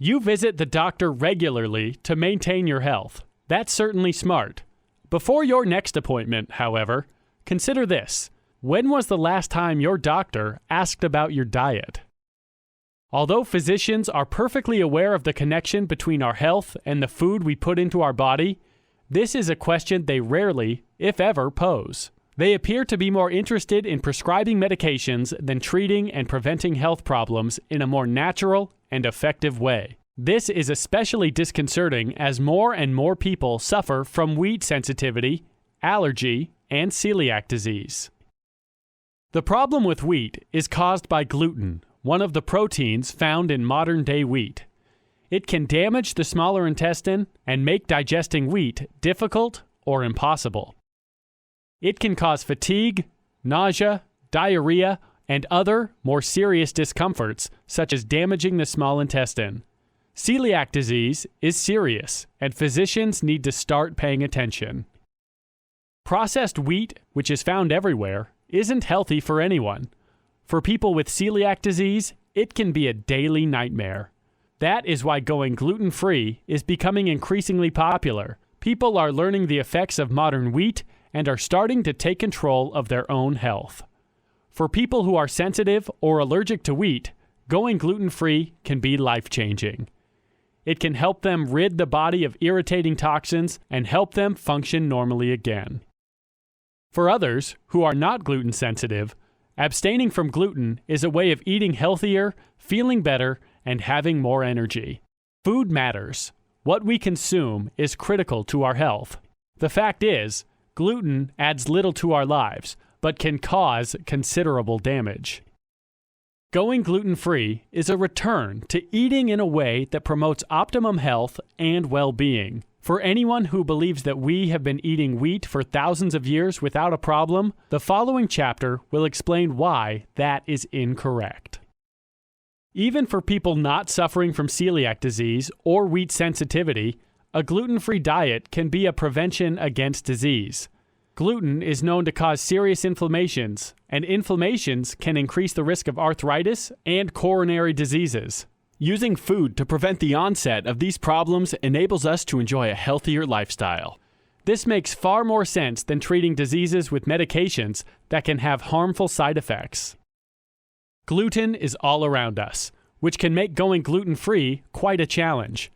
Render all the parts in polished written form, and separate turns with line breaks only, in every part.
You visit the doctor regularly to maintain your health. That's certainly smart. Before your next appointment, however, consider this. When was the last time your doctor asked about your diet? Although physicians are perfectly aware of the connection between our health and the food we put into our body, this is a question they rarely, if ever, pose. They appear to be more interested in prescribing medications than treating and preventing health problems in a more natural and effective way. This is especially disconcerting as more and more people suffer from wheat sensitivity, allergy, and celiac disease. The problem with wheat is caused by gluten, one of the proteins found in modern-day wheat. It can damage the smaller intestine and make digesting wheat difficult or impossible. It can cause fatigue, nausea, diarrhea, and other, more serious discomforts, such as damaging the small intestine. Celiac disease is serious, and physicians need to start paying attention. Processed wheat, which is found everywhere, isn't healthy for anyone. For people with celiac disease, it can be a daily nightmare. That is why going gluten-free is becoming increasingly popular. People are learning the effects of modern wheat and are starting to take control of their own health. For people who are sensitive or allergic to wheat, going gluten-free can be life-changing. It can help them rid the body of irritating toxins and help them function normally again. For others who are not gluten-sensitive, abstaining from gluten is a way of eating healthier, feeling better, and having more energy. Food matters. What we consume is critical to our health. The fact is, gluten adds little to our lives, but can cause considerable damage. Going gluten-free is a return to eating in a way that promotes optimum health and well-being. For anyone who believes that we have been eating wheat for thousands of years without a problem, the following chapter will explain why that is incorrect. Even for people not suffering from celiac disease or wheat sensitivity, a gluten-free diet can be a prevention against disease. Gluten is known to cause serious inflammations, and inflammations can increase the risk of arthritis and coronary diseases. Using food to prevent the onset of these problems enables us to enjoy a healthier lifestyle. This makes far more sense than treating diseases with medications that can have harmful side effects. Gluten is all around us, which can make going gluten-free quite a challenge.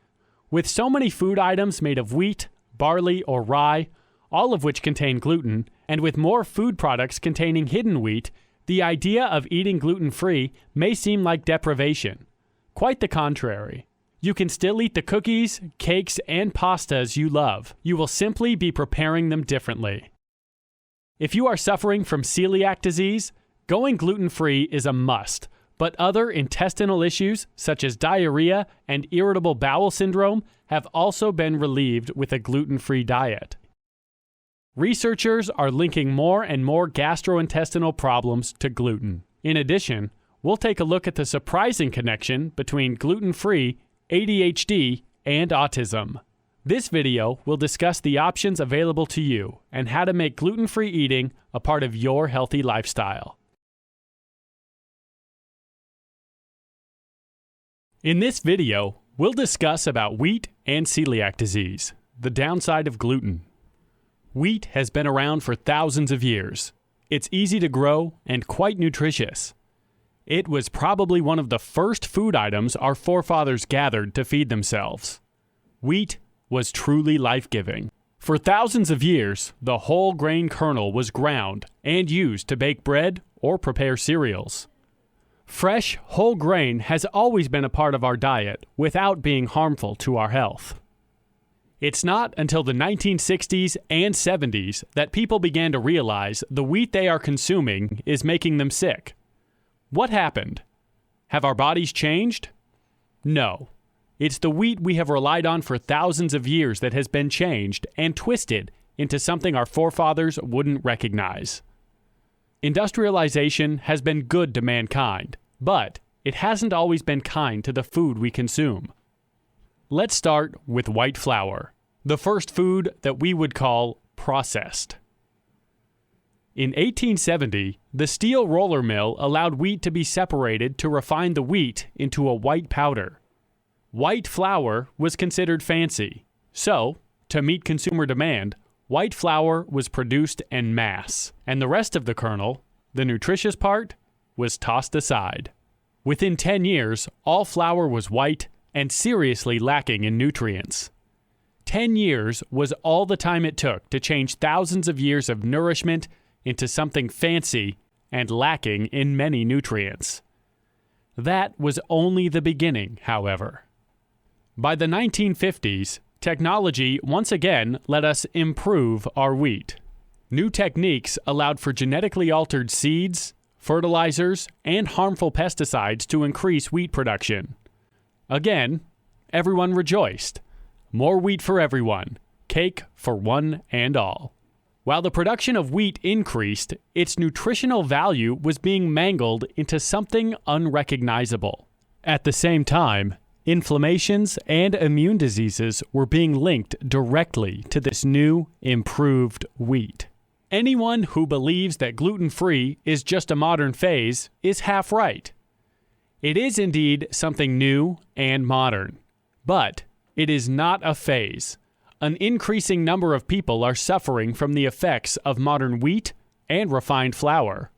With so many food items made of wheat, barley, or rye, all of which contain gluten, and with more food products containing hidden wheat, the idea of eating gluten-free may seem like deprivation. Quite the contrary. You can still eat the cookies, cakes, and pastas you love. You will simply be preparing them differently. If you are suffering from celiac disease, going gluten-free is a must, but other intestinal issues such as diarrhea and irritable bowel syndrome have also been relieved with a gluten-free diet. Researchers are linking more and more gastrointestinal problems to gluten. In addition, we'll take a look at the surprising connection between gluten-free, ADHD, and autism. This video will discuss the options available to you and how to make gluten-free eating a part of your healthy lifestyle. In this video, we'll discuss about wheat and celiac disease, the downside of gluten. Wheat has been around for thousands of years. It's easy to grow and quite nutritious. It was probably one of the first food items our forefathers gathered to feed themselves. Wheat was truly life-giving. For thousands of years, the whole grain kernel was ground and used to bake bread or prepare cereals. Fresh, whole grain has always been a part of our diet without being harmful to our health. It's not until the 1960s and 70s that people began to realize the wheat they are consuming is making them sick. What happened? Have our bodies changed? No. It's the wheat we have relied on for thousands of years that has been changed and twisted into something our forefathers wouldn't recognize. Industrialization has been good to mankind, but it hasn't always been kind to the food we consume. Let's start with white flour, the first food that we would call processed. In 1870, the steel roller mill allowed wheat to be separated to refine the wheat into a white powder. White flour was considered fancy. So, to meet consumer demand, white flour was produced en masse, and the rest of the kernel, the nutritious part, was tossed aside. Within 10 years, all flour was white and seriously lacking in nutrients. 10 years was all the time it took to change thousands of years of nourishment into something fancy and lacking in many nutrients. That was only the beginning, however. By the 1950s, technology once again let us improve our wheat. New techniques allowed for genetically altered seeds, fertilizers, and harmful pesticides to increase wheat production. Again, everyone rejoiced. More wheat for everyone, cake for one and all. While the production of wheat increased, its nutritional value was being mangled into something unrecognizable. At the same time, inflammations and immune diseases were being linked directly to this new, improved wheat. Anyone who believes that gluten-free is just a modern phase is half right. It is indeed something new and modern, but it is not a phase. An increasing number of people are suffering from the effects of modern wheat and refined flour.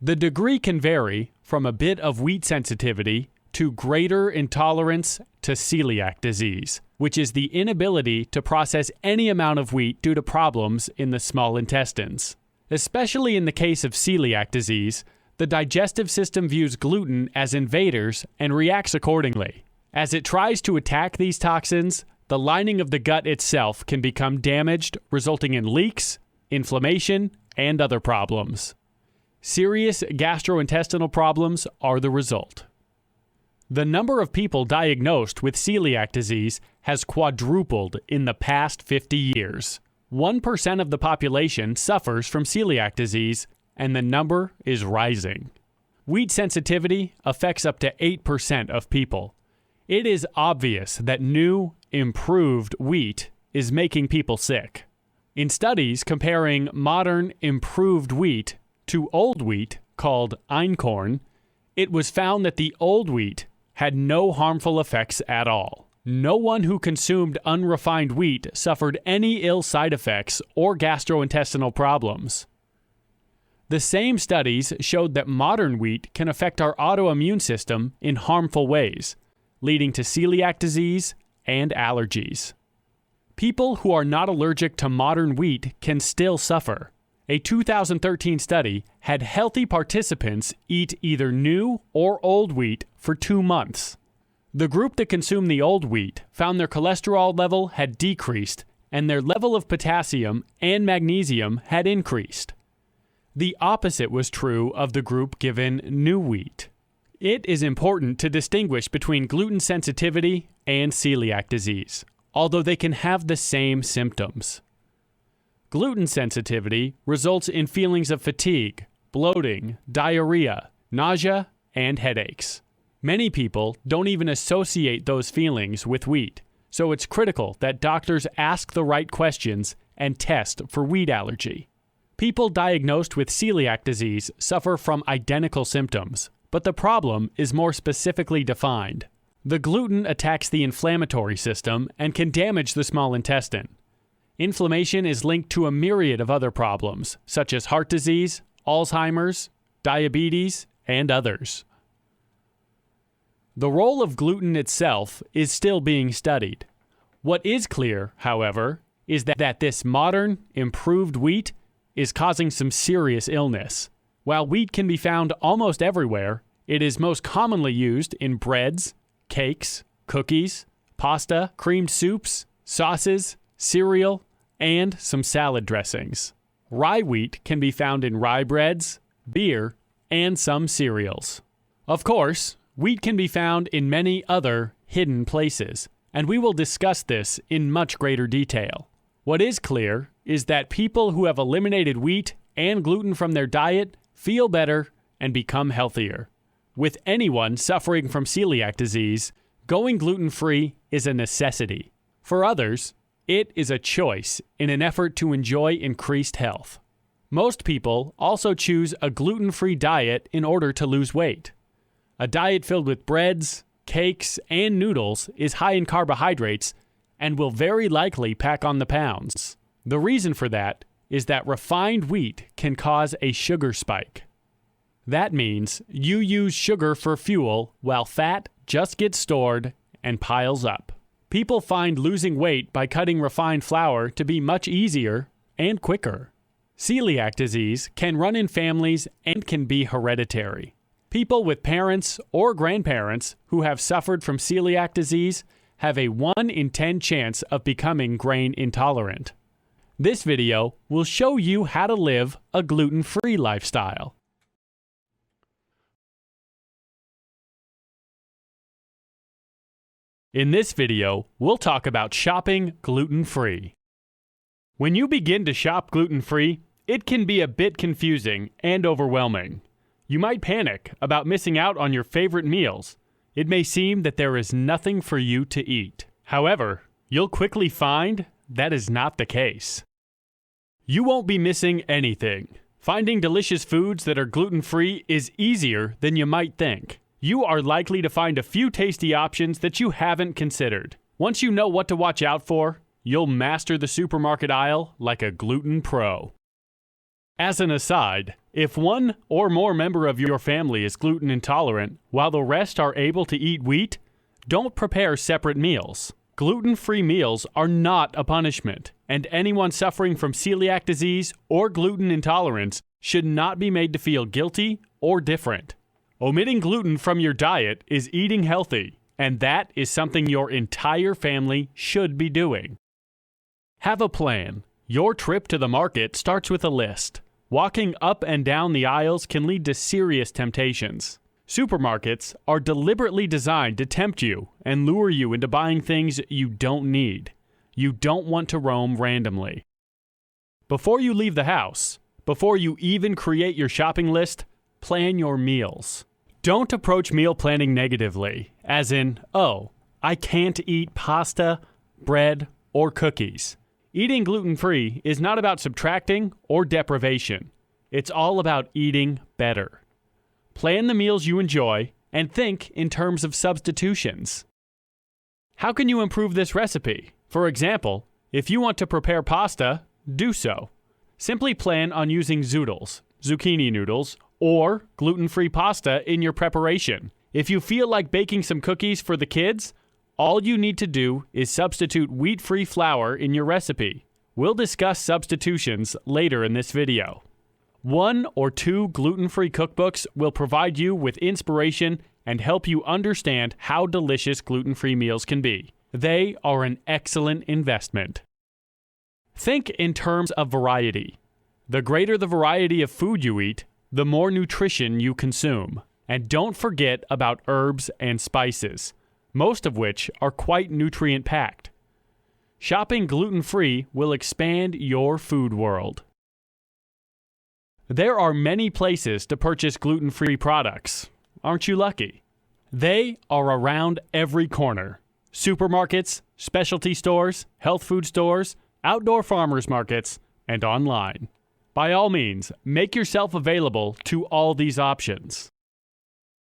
The degree can vary from a bit of wheat sensitivity to greater intolerance to celiac disease, which is the inability to process any amount of wheat due to problems in the small intestines. Especially in the case of celiac disease, the digestive system views gluten as invaders and reacts accordingly. As it tries to attack these toxins, the lining of the gut itself can become damaged, resulting in leaks, inflammation, and other problems. Serious gastrointestinal problems are the result. The number of people diagnosed with celiac disease has quadrupled in the past 50 years. 1% of the population suffers from celiac disease, and the number is rising. Wheat sensitivity affects up to 8% of people. It is obvious that new, improved wheat is making people sick. In studies comparing modern, improved wheat to old wheat, called einkorn, it was found that the old wheat had no harmful effects at all. No one who consumed unrefined wheat suffered any ill side effects or gastrointestinal problems. The same studies showed that modern wheat can affect our autoimmune system in harmful ways, leading to celiac disease and allergies. People who are not allergic to modern wheat can still suffer. A 2013 study had healthy participants eat either new or old wheat for 2 months. The group that consumed the old wheat found their cholesterol level had decreased and their level of potassium and magnesium had increased. The opposite was true of the group given new wheat. It is important to distinguish between gluten sensitivity and celiac disease, although they can have the same symptoms. Gluten sensitivity results in feelings of fatigue, bloating, diarrhea, nausea, and headaches. Many people don't even associate those feelings with wheat, so it's critical that doctors ask the right questions and test for wheat allergy. People diagnosed with celiac disease suffer from identical symptoms, but the problem is more specifically defined. The gluten attacks the inflammatory system and can damage the small intestine. Inflammation is linked to a myriad of other problems, such as heart disease, Alzheimer's, diabetes, and others. The role of gluten itself is still being studied. What is clear, however, is that this modern, improved wheat is causing some serious illness. While wheat can be found almost everywhere, it is most commonly used in breads, cakes, cookies, pasta, creamed soups, sauces, cereal, and some salad dressings. Rye wheat can be found in rye breads, beer, and some cereals. Of course, wheat can be found in many other hidden places, and we will discuss this in much greater detail. What is clear is that people who have eliminated wheat and gluten from their diet feel better and become healthier. With anyone suffering from celiac disease, going gluten-free is a necessity. For others, it is a choice in an effort to enjoy increased health. Most people also choose a gluten-free diet in order to lose weight. A diet filled with breads, cakes, and noodles is high in carbohydrates and will very likely pack on the pounds. The reason for that is that refined wheat can cause a sugar spike. That means you use sugar for fuel while fat just gets stored and piles up. People find losing weight by cutting refined flour to be much easier and quicker. Celiac disease can run in families and can be hereditary. People with parents or grandparents who have suffered from celiac disease have a 1 in 10 chance of becoming grain intolerant. This video will show you how to live a gluten-free lifestyle. In this video, we'll talk about shopping gluten-free. When you begin to shop gluten-free, it can be a bit confusing and overwhelming. You might panic about missing out on your favorite meals. It may seem that there is nothing for you to eat. However, you'll quickly find that is not the case. You won't be missing anything. Finding delicious foods that are gluten-free is easier than you might think. You are likely to find a few tasty options that you haven't considered. Once you know what to watch out for, you'll master the supermarket aisle like a gluten pro. As an aside, if one or more member of your family is gluten intolerant while the rest are able to eat wheat, don't prepare separate meals. Gluten-free meals are not a punishment, and anyone suffering from celiac disease or gluten intolerance should not be made to feel guilty or different. Omitting gluten from your diet is eating healthy, and that is something your entire family should be doing. Have a plan. Your trip to the market starts with a list. Walking up and down the aisles can lead to serious temptations. Supermarkets are deliberately designed to tempt you and lure you into buying things you don't need. You don't want to roam randomly. Before you leave the house, before you even create your shopping list, plan your meals. Don't approach meal planning negatively, as in, oh, I can't eat pasta, bread, or cookies. Eating gluten-free is not about subtracting or deprivation. It's all about eating better. Plan the meals you enjoy and think in terms of substitutions. How can you improve this recipe? For example, if you want to prepare pasta, do so. Simply plan on using zoodles, zucchini noodles, or gluten-free pasta in your preparation. If you feel like baking some cookies for the kids, all you need to do is substitute wheat-free flour in your recipe. We'll discuss substitutions later in this video. 1 or 2 gluten-free cookbooks will provide you with inspiration and help you understand how delicious gluten-free meals can be. They are an excellent investment. Think in terms of variety. The greater the variety of food you eat, the more nutrition you consume. And don't forget about herbs and spices, most of which are quite nutrient-packed. Shopping gluten-free will expand your food world. There are many places to purchase gluten-free products. Aren't you lucky? They are around every corner. Supermarkets, specialty stores, health food stores, outdoor farmers markets, and online. By all means, make yourself available to all these options.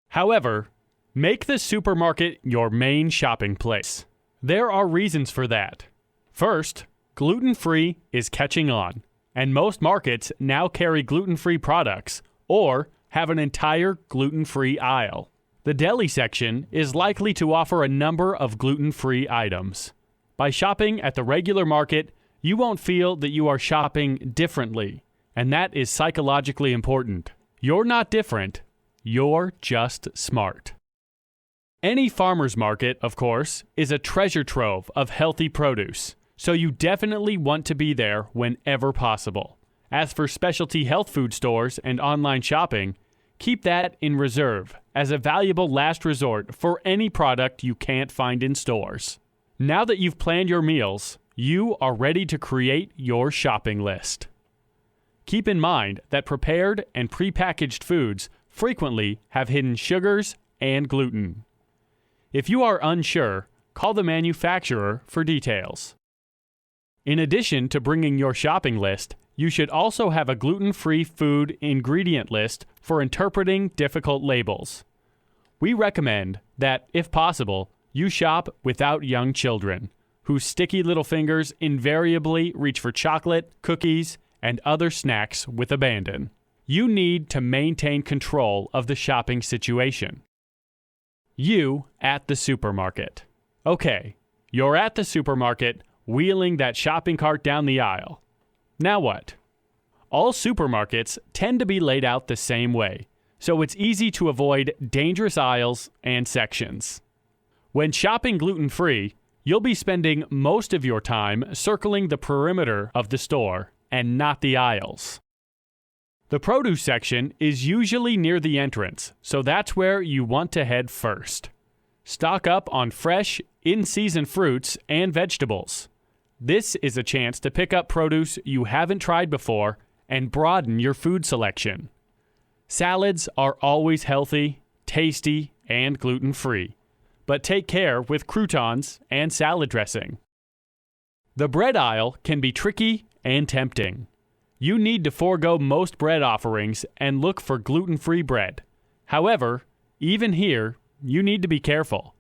However, make the supermarket your main shopping place. There are reasons for that. First, gluten-free is catching on, and most markets now carry gluten-free products or have an entire gluten-free aisle. The deli section is likely to offer a number of gluten-free items. By shopping at the regular market, you won't feel that you are shopping differently, and that is psychologically important. You're not different, you're just smart. Any farmer's market, of course, is a treasure trove of healthy produce, so you definitely want to be there whenever possible. As for specialty health food stores and online shopping, keep that in reserve as a valuable last resort for any product you can't find in stores. Now that you've planned your meals, you are ready to create your shopping list. Keep in mind that prepared and prepackaged foods frequently have hidden sugars and gluten. If you are unsure, call the manufacturer for details. In addition to bringing your shopping list, you should also have a gluten-free food ingredient list for interpreting difficult labels. We recommend that, if possible, you shop without young children, whose sticky little fingers invariably reach for chocolate, cookies, and other snacks with abandon. You need to maintain control of the shopping situation. You at the supermarket. Okay, you're at the supermarket, wheeling that shopping cart down the aisle. Now what? All supermarkets tend to be laid out the same way, so it's easy to avoid dangerous aisles and sections. When shopping gluten-free, you'll be spending most of your time circling the perimeter of the store and not the aisles. The produce section is usually near the entrance, so that's where you want to head first. Stock up on fresh, in-season fruits and vegetables. This is a chance to pick up produce you haven't tried before and broaden your food selection. Salads are always healthy, tasty, and gluten-free, but take care with croutons and salad dressing. The bread aisle can be tricky and tempting. You need to forego most bread offerings and look for gluten-free bread. However, even here, you need to be careful.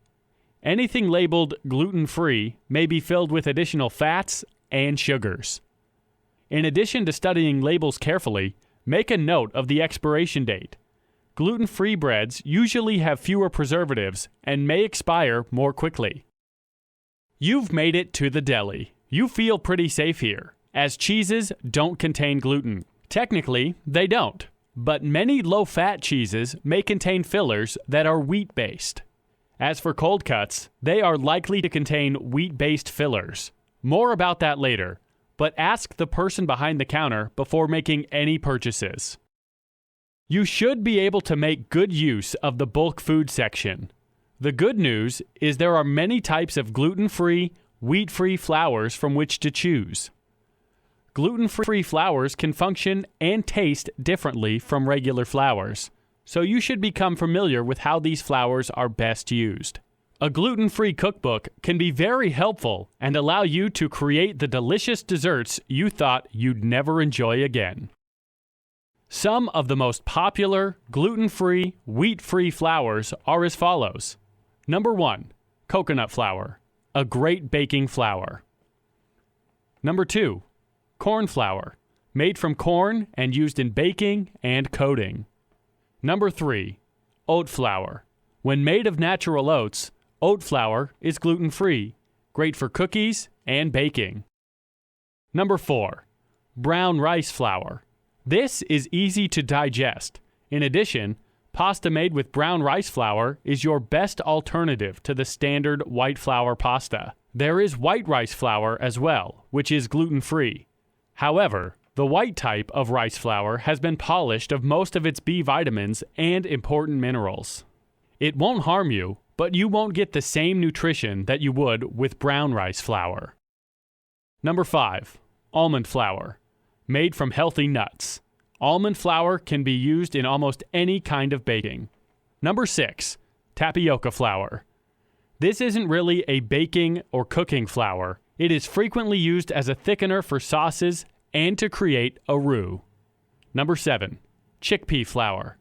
Anything labeled gluten-free may be filled with additional fats and sugars. In addition to studying labels carefully, make a note of the expiration date. Gluten-free breads usually have fewer preservatives and may expire more quickly. You've made it to the deli. You feel pretty safe here, as cheeses don't contain gluten. Technically, they don't, but many low-fat cheeses may contain fillers that are wheat-based. As for cold cuts, they are likely to contain wheat-based fillers. More about that later, but ask the person behind the counter before making any purchases. You should be able to make good use of the bulk food section. The good news is there are many types of gluten-free, wheat-free flours from which to choose. Gluten-free flours can function and taste differently from regular flours, so you should become familiar with how these flours are best used. A gluten-free cookbook can be very helpful and allow you to create the delicious desserts you thought you'd never enjoy again. Some of the most popular gluten-free, wheat-free flours are as follows. Number 1, coconut flour, a great baking flour. Number 2, corn flour, made from corn and used in baking and coating. Number 3, oat flour. When made of natural oats, oat flour is gluten-free, great for cookies and baking. Number 4, brown rice flour. This is easy to digest. In addition, pasta made with brown rice flour is your best alternative to the standard white flour pasta. There is white rice flour as well, which is gluten-free. However, the white type of rice flour has been polished of most of its B vitamins and important minerals. It won't harm you, but you won't get the same nutrition that you would with brown rice flour. Number 5, almond flour, made from healthy nuts. Almond flour can be used in almost any kind of baking. Number 6, tapioca flour. This isn't really a baking or cooking flour. It is frequently used as a thickener for sauces and to create a roux. Number 7, chickpea flour.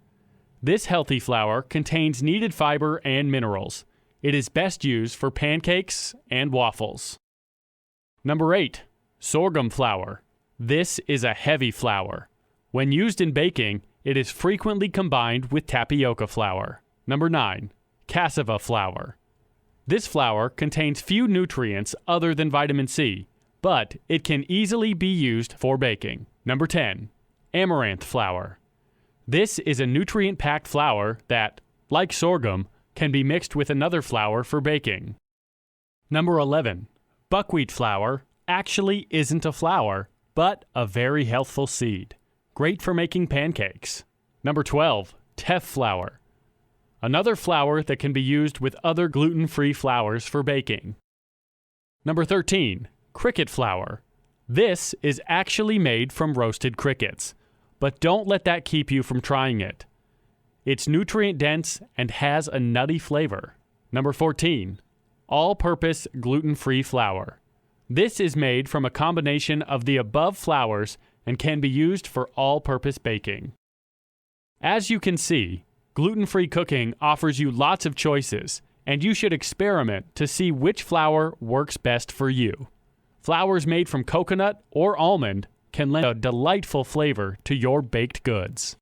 This healthy flour contains needed fiber and minerals. It is best used for pancakes and waffles. Number 8, sorghum flour. This is a heavy flour. When used in baking, it is frequently combined with tapioca flour. Number 9, cassava flour. This flour contains few nutrients other than vitamin C, but it can easily be used for baking. Number 10, amaranth flour. This is a nutrient-packed flour that, like sorghum, can be mixed with another flour for baking. Number 11, buckwheat flour actually isn't a flour, but a very healthful seed. Great for making pancakes. Number 12, teff flour. Another flour that can be used with other gluten-free flours for baking. Number 13, cricket flour. This is actually made from roasted crickets, but don't let that keep you from trying it. It's nutrient-dense and has a nutty flavor. Number 14, all-purpose gluten-free flour. This is made from a combination of the above flours and can be used for all-purpose baking. As you can see, gluten-free cooking offers you lots of choices, and you should experiment to see which flour works best for you. Flours made from coconut or almond can lend a delightful flavor to your baked goods.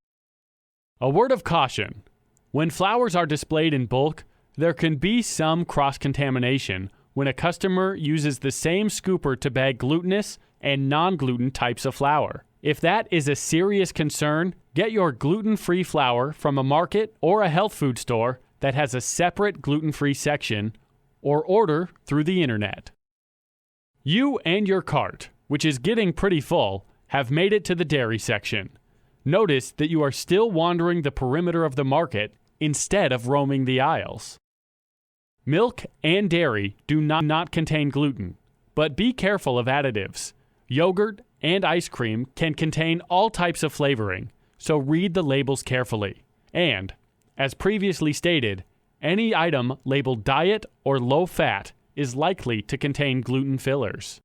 A word of caution: when flours are displayed in bulk, there can be some cross-contamination when a customer uses the same scooper to bag glutinous and non-gluten types of flour. If that is a serious concern, get your gluten-free flour from a market or a health food store that has a separate gluten-free section, or order through the internet. You and your cart, which is getting pretty full, have made it to the dairy section. Notice that you are still wandering the perimeter of the market instead of roaming the aisles. Milk and dairy do not contain gluten, but be careful of additives. Yogurt and ice cream can contain all types of flavoring, so read the labels carefully. And, as previously stated, any item labeled diet or low fat is likely to contain gluten fillers.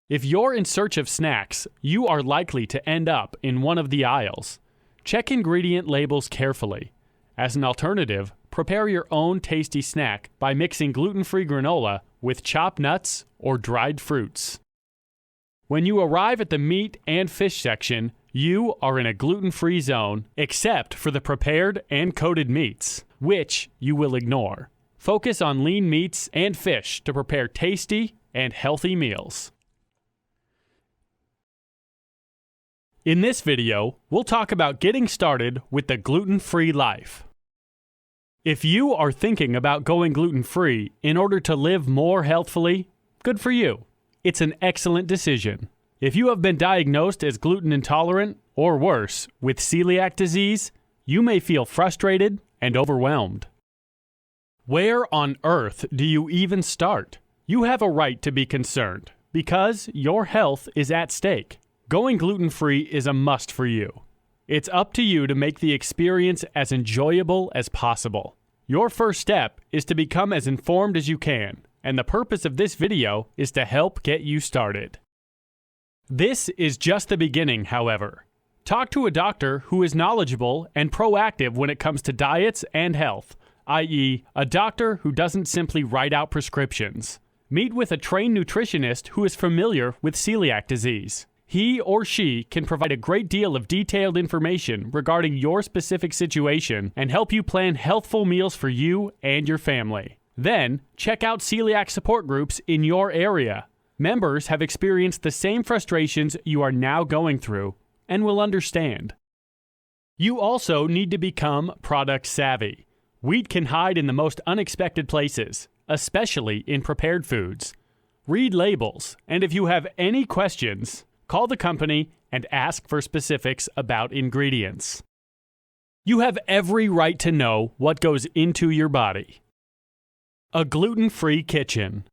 If you're in search of snacks, you are likely to end up in one of the aisles. Check ingredient labels carefully. As an alternative, prepare your own tasty snack by mixing gluten-free granola with chopped nuts or dried fruits. When you arrive at the meat and fish section, you are in a gluten-free zone except for the prepared and coated meats, which you will ignore. Focus on lean meats and fish to prepare tasty and healthy meals. In this video, we'll talk about getting started with the gluten-free life. If you are thinking about going gluten-free in order to live more healthfully, good for you. It's an excellent decision. If you have been diagnosed as gluten intolerant, or worse, with celiac disease, you may feel frustrated and overwhelmed. Where on earth do you even start? You have a right to be concerned, because your health is at stake. Going gluten-free is a must for you. It's up to you to make the experience as enjoyable as possible. Your first step is to become as informed as you can, and the purpose of this video is to help get you started. This is just the beginning, however. Talk to a doctor who is knowledgeable and proactive when it comes to diets and health, i.e., a doctor who doesn't simply write out prescriptions. Meet with a trained nutritionist who is familiar with celiac disease. He or she can provide a great deal of detailed information regarding your specific situation and help you plan healthful meals for you and your family. Then, check out celiac support groups in your area. Members have experienced the same frustrations you are now going through and will understand. You also need to become product savvy. Wheat can hide in the most unexpected places, especially in prepared foods. Read labels, and if you have any questions, call the company and ask for specifics about ingredients. You have every right to know what goes into your body. A gluten-free kitchen.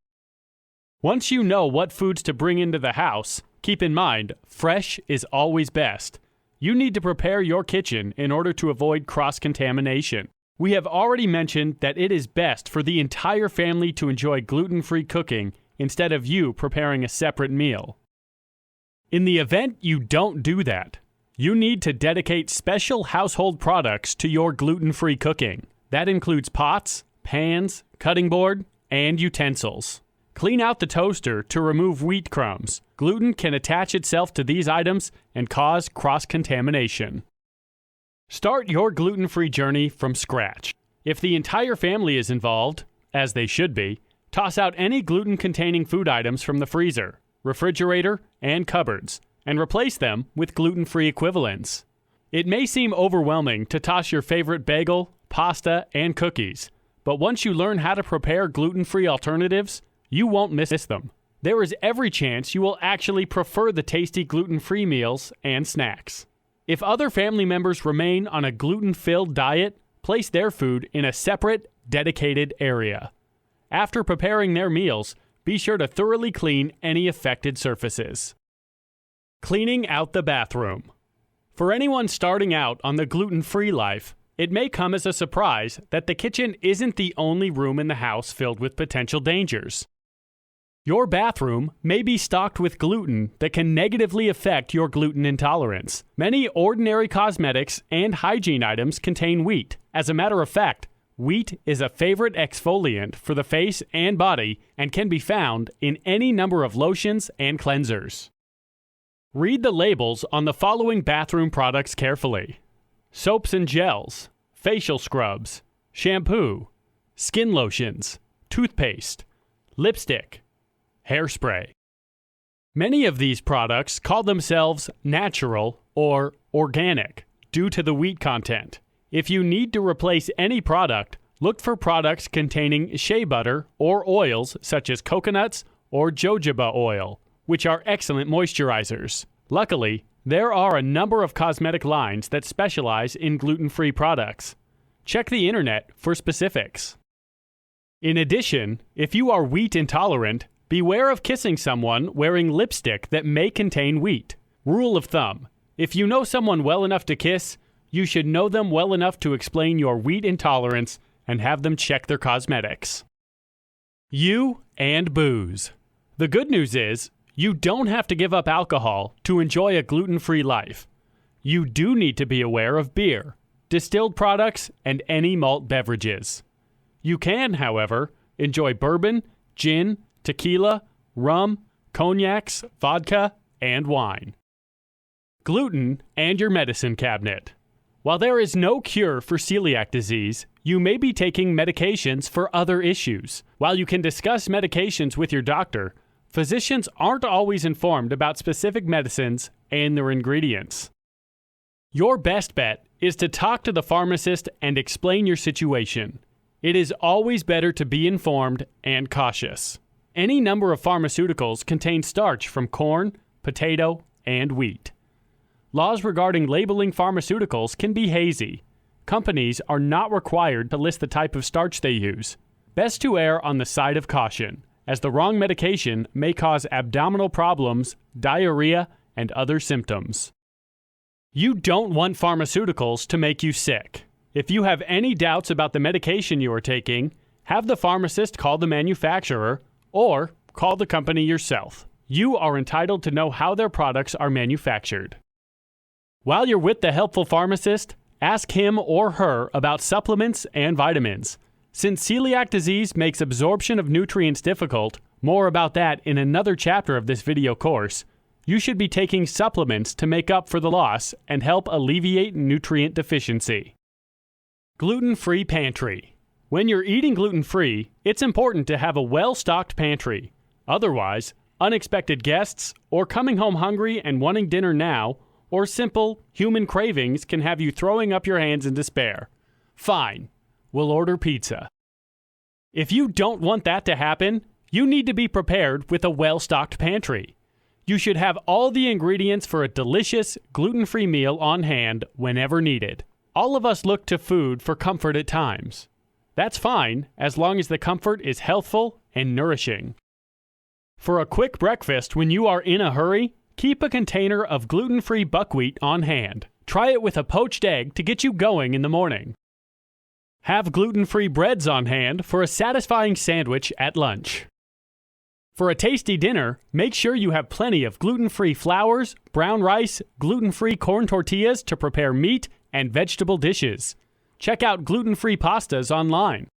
Once you know what foods to bring into the house, keep in mind, fresh is always best. You need to prepare your kitchen in order to avoid cross-contamination. We have already mentioned that it is best for the entire family to enjoy gluten-free cooking instead of you preparing a separate meal. In the event you don't do that, you need to dedicate special household products to your gluten-free cooking. That includes pots, pans, cutting board, and utensils. Clean out the toaster to remove wheat crumbs. Gluten can attach itself to these items and cause cross-contamination. Start your gluten-free journey from scratch. If the entire family is involved, as they should be, toss out any gluten-containing food items from the freezer, refrigerator, and cupboards, and replace them with gluten-free equivalents. It may seem overwhelming to toss your favorite bagel, pasta, and cookies, but once you learn how to prepare gluten-free alternatives, you won't miss them. There is every chance you will actually prefer the tasty gluten-free meals and snacks. If other family members remain on a gluten-filled diet, place their food in a separate, dedicated area. After preparing their meals, be sure to thoroughly clean any affected surfaces. Cleaning out the bathroom. For anyone starting out on the gluten-free life, it may come as a surprise that the kitchen isn't the only room in the house filled with potential dangers. Your bathroom may be stocked with gluten that can negatively affect your gluten intolerance. Many ordinary cosmetics and hygiene items contain wheat. As a matter of fact, Wheat is a favorite exfoliant for the face and body and can be found in any number of lotions and cleansers. Read the labels on the following bathroom products carefully: soaps and gels, facial scrubs, shampoo, skin lotions, toothpaste, lipstick, hairspray. Many of these products call themselves natural or organic due to the wheat content. If you need to replace any product, look for products containing shea butter or oils such as coconuts or jojoba oil, which are excellent moisturizers. Luckily, there are a number of cosmetic lines that specialize in gluten-free products. Check the internet for specifics. In addition, if you are wheat intolerant, beware of kissing someone wearing lipstick that may contain wheat. Rule of thumb: if you know someone well enough to kiss, you should know them well enough to explain your wheat intolerance and have them check their cosmetics. You and booze. The good news is, you don't have to give up alcohol to enjoy a gluten-free life. You do need to be aware of beer, distilled products, and any malt beverages. You can, however, enjoy bourbon, gin, tequila, rum, cognacs, vodka, and wine. Gluten and your medicine cabinet. While there is no cure for celiac disease, you may be taking medications for other issues. While you can discuss medications with your doctor, physicians aren't always informed about specific medicines and their ingredients. Your best bet is to talk to the pharmacist and explain your situation. It is always better to be informed and cautious. Any number of pharmaceuticals contain starch from corn, potato, and wheat. Laws regarding labeling pharmaceuticals can be hazy. Companies are not required to list the type of starch they use. Best to err on the side of caution, as the wrong medication may cause abdominal problems, diarrhea, and other symptoms. You don't want pharmaceuticals to make you sick. If you have any doubts about the medication you are taking, have the pharmacist call the manufacturer or call the company yourself. You are entitled to know how their products are manufactured. While you're with the helpful pharmacist, ask him or her about supplements and vitamins. Since celiac disease makes absorption of nutrients difficult, more about that in another chapter of this video course, you should be taking supplements to make up for the loss and help alleviate nutrient deficiency. Gluten-Free Pantry. When you're eating gluten-free, it's important to have a well-stocked pantry. Otherwise, unexpected guests, or coming home hungry and wanting dinner now, or simple human cravings can have you throwing up your hands in despair. Fine, we'll order pizza. If you don't want that to happen, you need to be prepared with a well-stocked pantry. You should have all the ingredients for a delicious, gluten-free meal on hand whenever needed. All of us look to food for comfort at times. That's fine, as long as the comfort is healthful and nourishing. For a quick breakfast when you are in a hurry, keep a container of gluten-free buckwheat on hand. Try it with a poached egg to get you going in the morning. Have gluten-free breads on hand for a satisfying sandwich at lunch. For a tasty dinner, make sure you have plenty of gluten-free flours, brown rice, gluten-free corn tortillas to prepare meat and vegetable dishes. Check out gluten-free pastas online.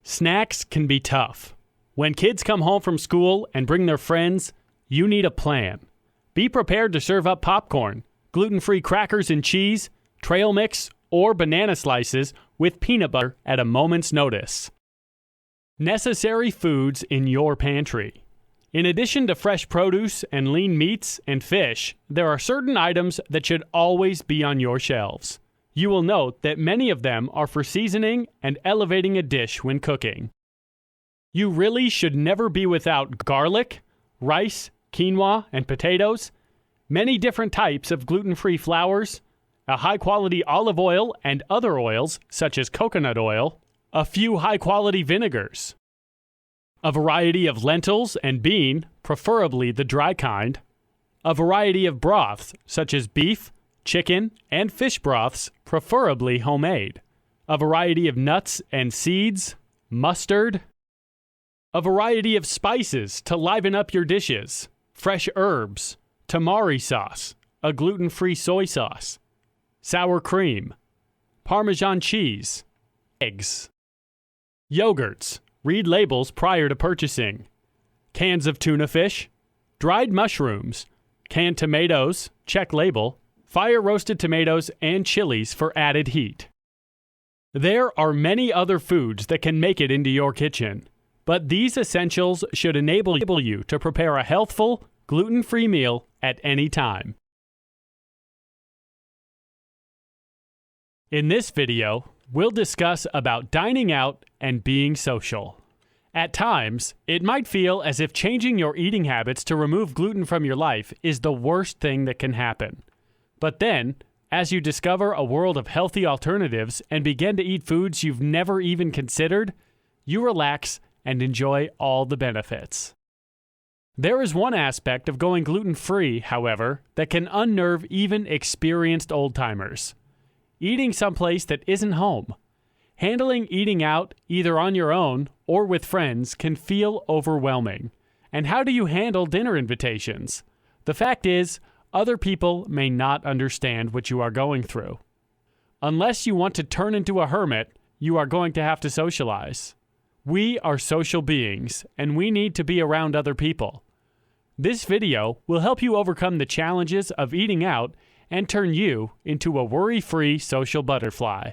Snacks can be tough. When kids come home from school and bring their friends, you need a plan. Be prepared to serve up popcorn, gluten-free crackers and cheese, trail mix, or banana slices with peanut butter at a moment's notice. Necessary foods in your pantry. In addition to fresh produce and lean meats and fish, there are certain items that should always be on your shelves. You will note that many of them are for seasoning and elevating a dish when cooking. You really should never be without garlic, rice, quinoa, and potatoes, many different types of gluten-free flours, a high-quality olive oil and other oils such as coconut oil, a few high-quality vinegars, a variety of lentils and bean, preferably the dry kind, a variety of broths such as beef, chicken, and fish broths, preferably homemade, a variety of nuts and seeds, mustard, a variety of spices to liven up your dishes, fresh herbs, tamari sauce, a gluten-free soy sauce, sour cream, Parmesan cheese, Eggs. Yogurts. Read labels prior to purchasing. Cans of tuna fish. Dried mushrooms. Canned tomatoes. Check label. Fire-roasted tomatoes and chilies for added heat. There are many other foods that can make it into your kitchen, but these essentials should enable you to prepare a healthful, gluten-free meal at any time. In this video, we'll discuss about dining out and being social. At times, it might feel as if changing your eating habits to remove gluten from your life is the worst thing that can happen. But then, as you discover a world of healthy alternatives and begin to eat foods you've never even considered, you relax and enjoy all the benefits. There is one aspect of going gluten-free, however, that can unnerve even experienced old-timers. Eating someplace that isn't home. Handling eating out, either on your own or with friends, can feel overwhelming. And how do you handle dinner invitations? The fact is, other people may not understand what you are going through. Unless you want to turn into a hermit, you are going to have to socialize. We are social beings, and we need to be around other people. This video will help you overcome the challenges of eating out and turn you into a worry-free social butterfly.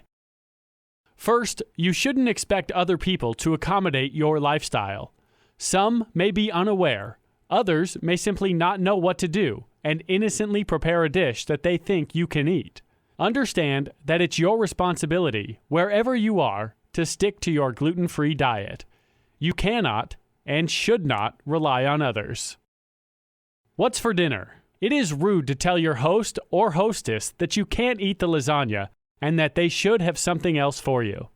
First, you shouldn't expect other people to accommodate your lifestyle. Some may be unaware. Others may simply not know what to do and innocently prepare a dish that they think you can eat. Understand that it's your responsibility, wherever you are, to stick to your gluten-free diet. You cannot and should not rely on others. What's for dinner? It is rude to tell your host or hostess that you can't eat the lasagna and that they should have something else for you.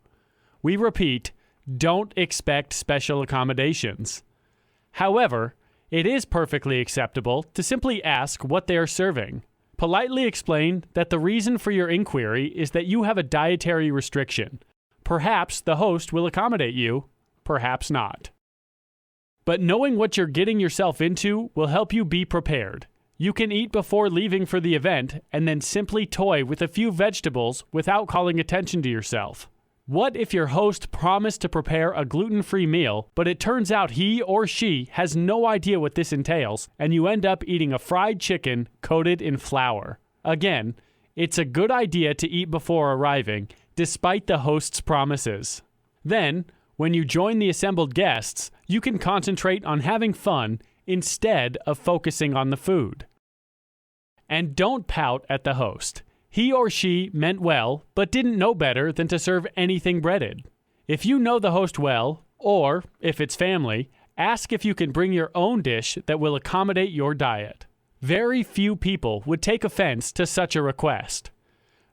We repeat, don't expect special accommodations. However, it is perfectly acceptable to simply ask what they are serving. Politely explain that the reason for your inquiry is that you have a dietary restriction. Perhaps the host will accommodate you, perhaps not. But knowing what you're getting yourself into will help you be prepared. You can eat before leaving for the event and then simply toy with a few vegetables without calling attention to yourself. What if your host promised to prepare a gluten-free meal, but it turns out he or she has no idea what this entails, and you end up eating a fried chicken coated in flour? Again, it's a good idea to eat before arriving, despite the host's promises. Then, when you join the assembled guests, you can concentrate on having fun instead of focusing on the food. And don't pout at the host. He or she meant well, but didn't know better than to serve anything breaded. If you know the host well, or if it's family, ask if you can bring your own dish that will accommodate your diet. Very few people would take offense to such a request.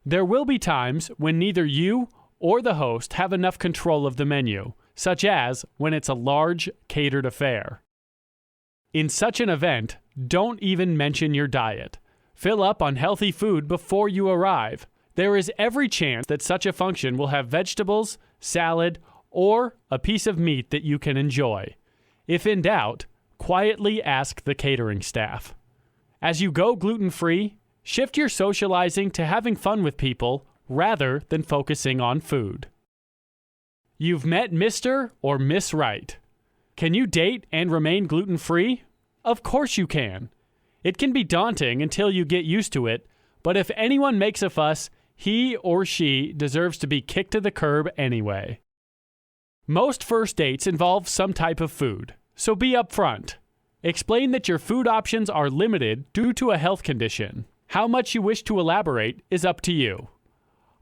There will be times when neither you or the host have enough control of the menu, such as when it's a large, catered affair. In such an event, don't even mention your diet. Fill up on healthy food before you arrive. There is every chance that such a function will have vegetables, salad, or a piece of meat that you can enjoy. If in doubt, quietly ask the catering staff. As you go gluten-free, shift your socializing to having fun with people rather than focusing on food. You've met Mr. or Miss Right. Can you date and remain gluten-free? Of course you can. It can be daunting until you get used to it, but if anyone makes a fuss, he or she deserves to be kicked to the curb anyway. Most first dates involve some type of food, so be upfront. Explain that your food options are limited due to a health condition. How much you wish to elaborate is up to you.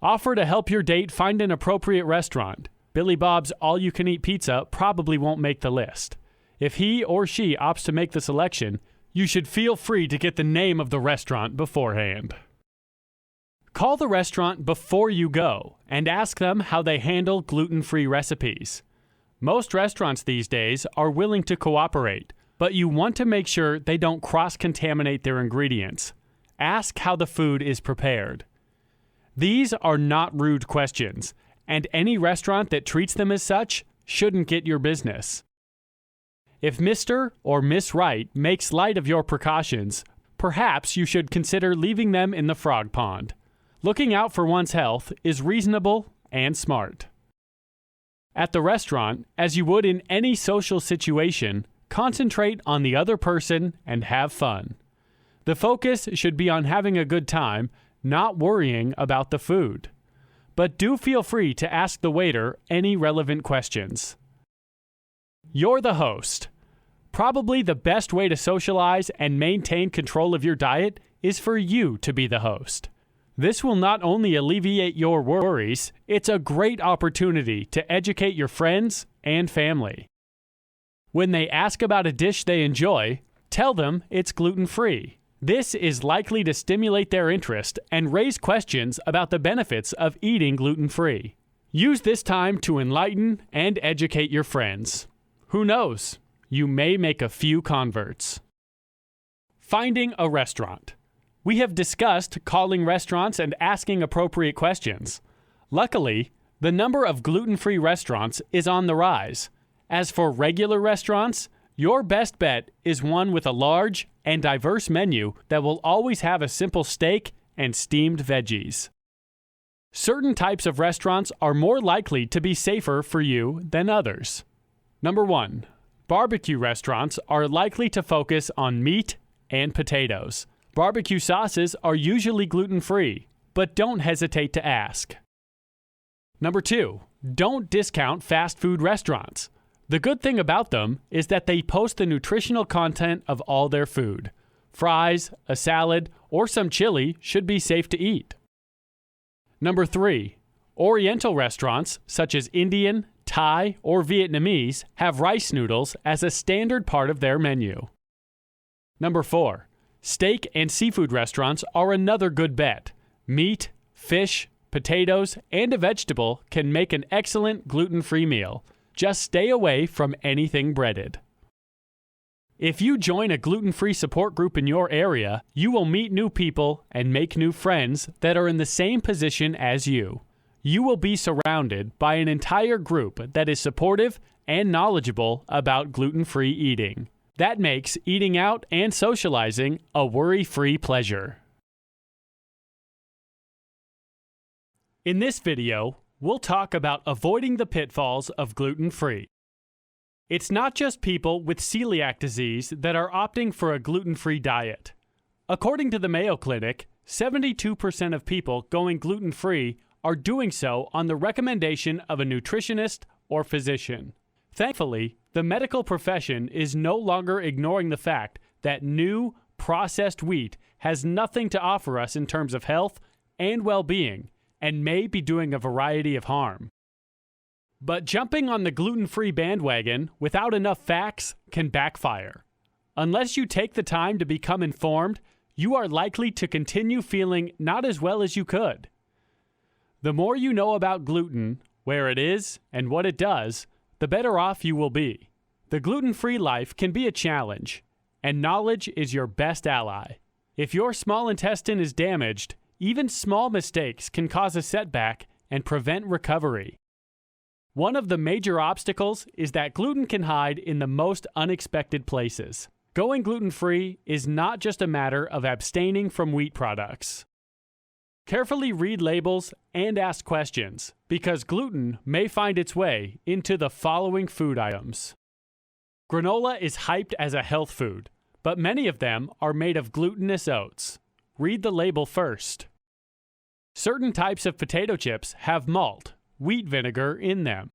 Offer to help your date find an appropriate restaurant. Billy Bob's all-you-can-eat pizza probably won't make the list. If he or she opts to make the selection, you should feel free to get the name of the restaurant beforehand. Call the restaurant before you go and ask them how they handle gluten-free recipes. Most restaurants these days are willing to cooperate, but you want to make sure they don't cross-contaminate their ingredients. Ask how the food is prepared. These are not rude questions, and any restaurant that treats them as such shouldn't get your business. If Mr. or Miss Right makes light of your precautions, perhaps you should consider leaving them in the frog pond. Looking out for one's health is reasonable and smart. At the restaurant, as you would in any social situation, concentrate on the other person and have fun. The focus should be on having a good time, not worrying about the food. But do feel free to ask the waiter any relevant questions. You're the host. Probably the best way to socialize and maintain control of your diet is for you to be the host. This will not only alleviate your worries, it's a great opportunity to educate your friends and family. When they ask about a dish they enjoy, tell them it's gluten-free. This is likely to stimulate their interest and raise questions about the benefits of eating gluten-free. Use this time to enlighten and educate your friends. Who knows? You may make a few converts. Finding a restaurant. We have discussed calling restaurants and asking appropriate questions. Luckily, the number of gluten-free restaurants is on the rise. As for regular restaurants, your best bet is one with a large and diverse menu that will always have a simple steak and steamed veggies. Certain types of restaurants are more likely to be safer for you than others. Number 1. Barbecue restaurants are likely to focus on meat and potatoes. Barbecue sauces are usually gluten-free, but don't hesitate to ask. Number 2. Don't discount fast food restaurants. The good thing about them is that they post the nutritional content of all their food. Fries, a salad, or some chili should be safe to eat. Number 3. Oriental restaurants, such as Indian, Thai, or Vietnamese, have rice noodles as a standard part of their menu. Number 4. Steak and seafood restaurants are another good bet. Meat, fish, potatoes, and a vegetable can make an excellent gluten-free meal. Just stay away from anything breaded. If you join a gluten-free support group in your area, you will meet new people and make new friends that are in the same position as you. You will be surrounded by an entire group that is supportive and knowledgeable about gluten-free eating. That makes eating out and socializing a worry-free pleasure. In this video, we'll talk about avoiding the pitfalls of gluten-free. It's not just people with celiac disease that are opting for a gluten-free diet. According to the Mayo Clinic, 72% of people going gluten-free are doing so on the recommendation of a nutritionist or physician. Thankfully, the medical profession is no longer ignoring the fact that new, processed wheat has nothing to offer us in terms of health and well-being, and may be doing a variety of harm. But jumping on the gluten-free bandwagon without enough facts can backfire. Unless you take the time to become informed, you are likely to continue feeling not as well as you could. The more you know about gluten, where it is, and what it does, the better off you will be. The gluten-free life can be a challenge, and knowledge is your best ally. If your small intestine is damaged, even small mistakes can cause a setback and prevent recovery. One of the major obstacles is that gluten can hide in the most unexpected places. Going gluten-free is not just a matter of abstaining from wheat products. Carefully read labels and ask questions, because gluten may find its way into the following food items. Granola is hyped as a health food, but many of them are made of glutinous oats. Read the label first. Certain types of potato chips have malt, wheat vinegar in them.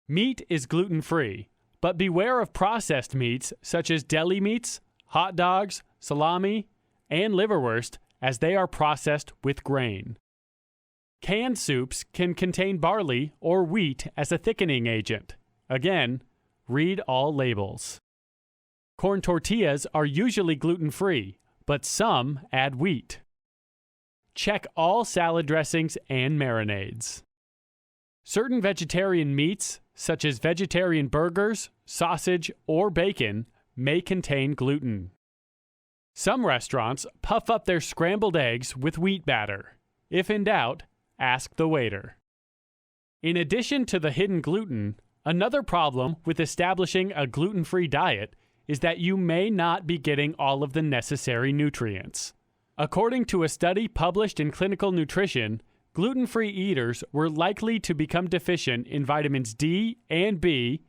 Meat is gluten-free, but beware of processed meats such as deli meats, hot dogs, salami, and liverwurst, as they are processed with grain. Canned soups can contain barley or wheat as a thickening agent. Again, read all labels. Corn tortillas are usually gluten-free, but some add wheat. Check all salad dressings and marinades. Certain vegetarian meats, such as vegetarian burgers, sausage, or bacon, may contain gluten. Some restaurants puff up their scrambled eggs with wheat batter. If in doubt, ask the waiter. In addition to the hidden gluten, another problem with establishing a gluten-free diet is that you may not be getting all of the necessary nutrients. According to a study published in Clinical Nutrition, gluten-free eaters were likely to become deficient in vitamins D and B,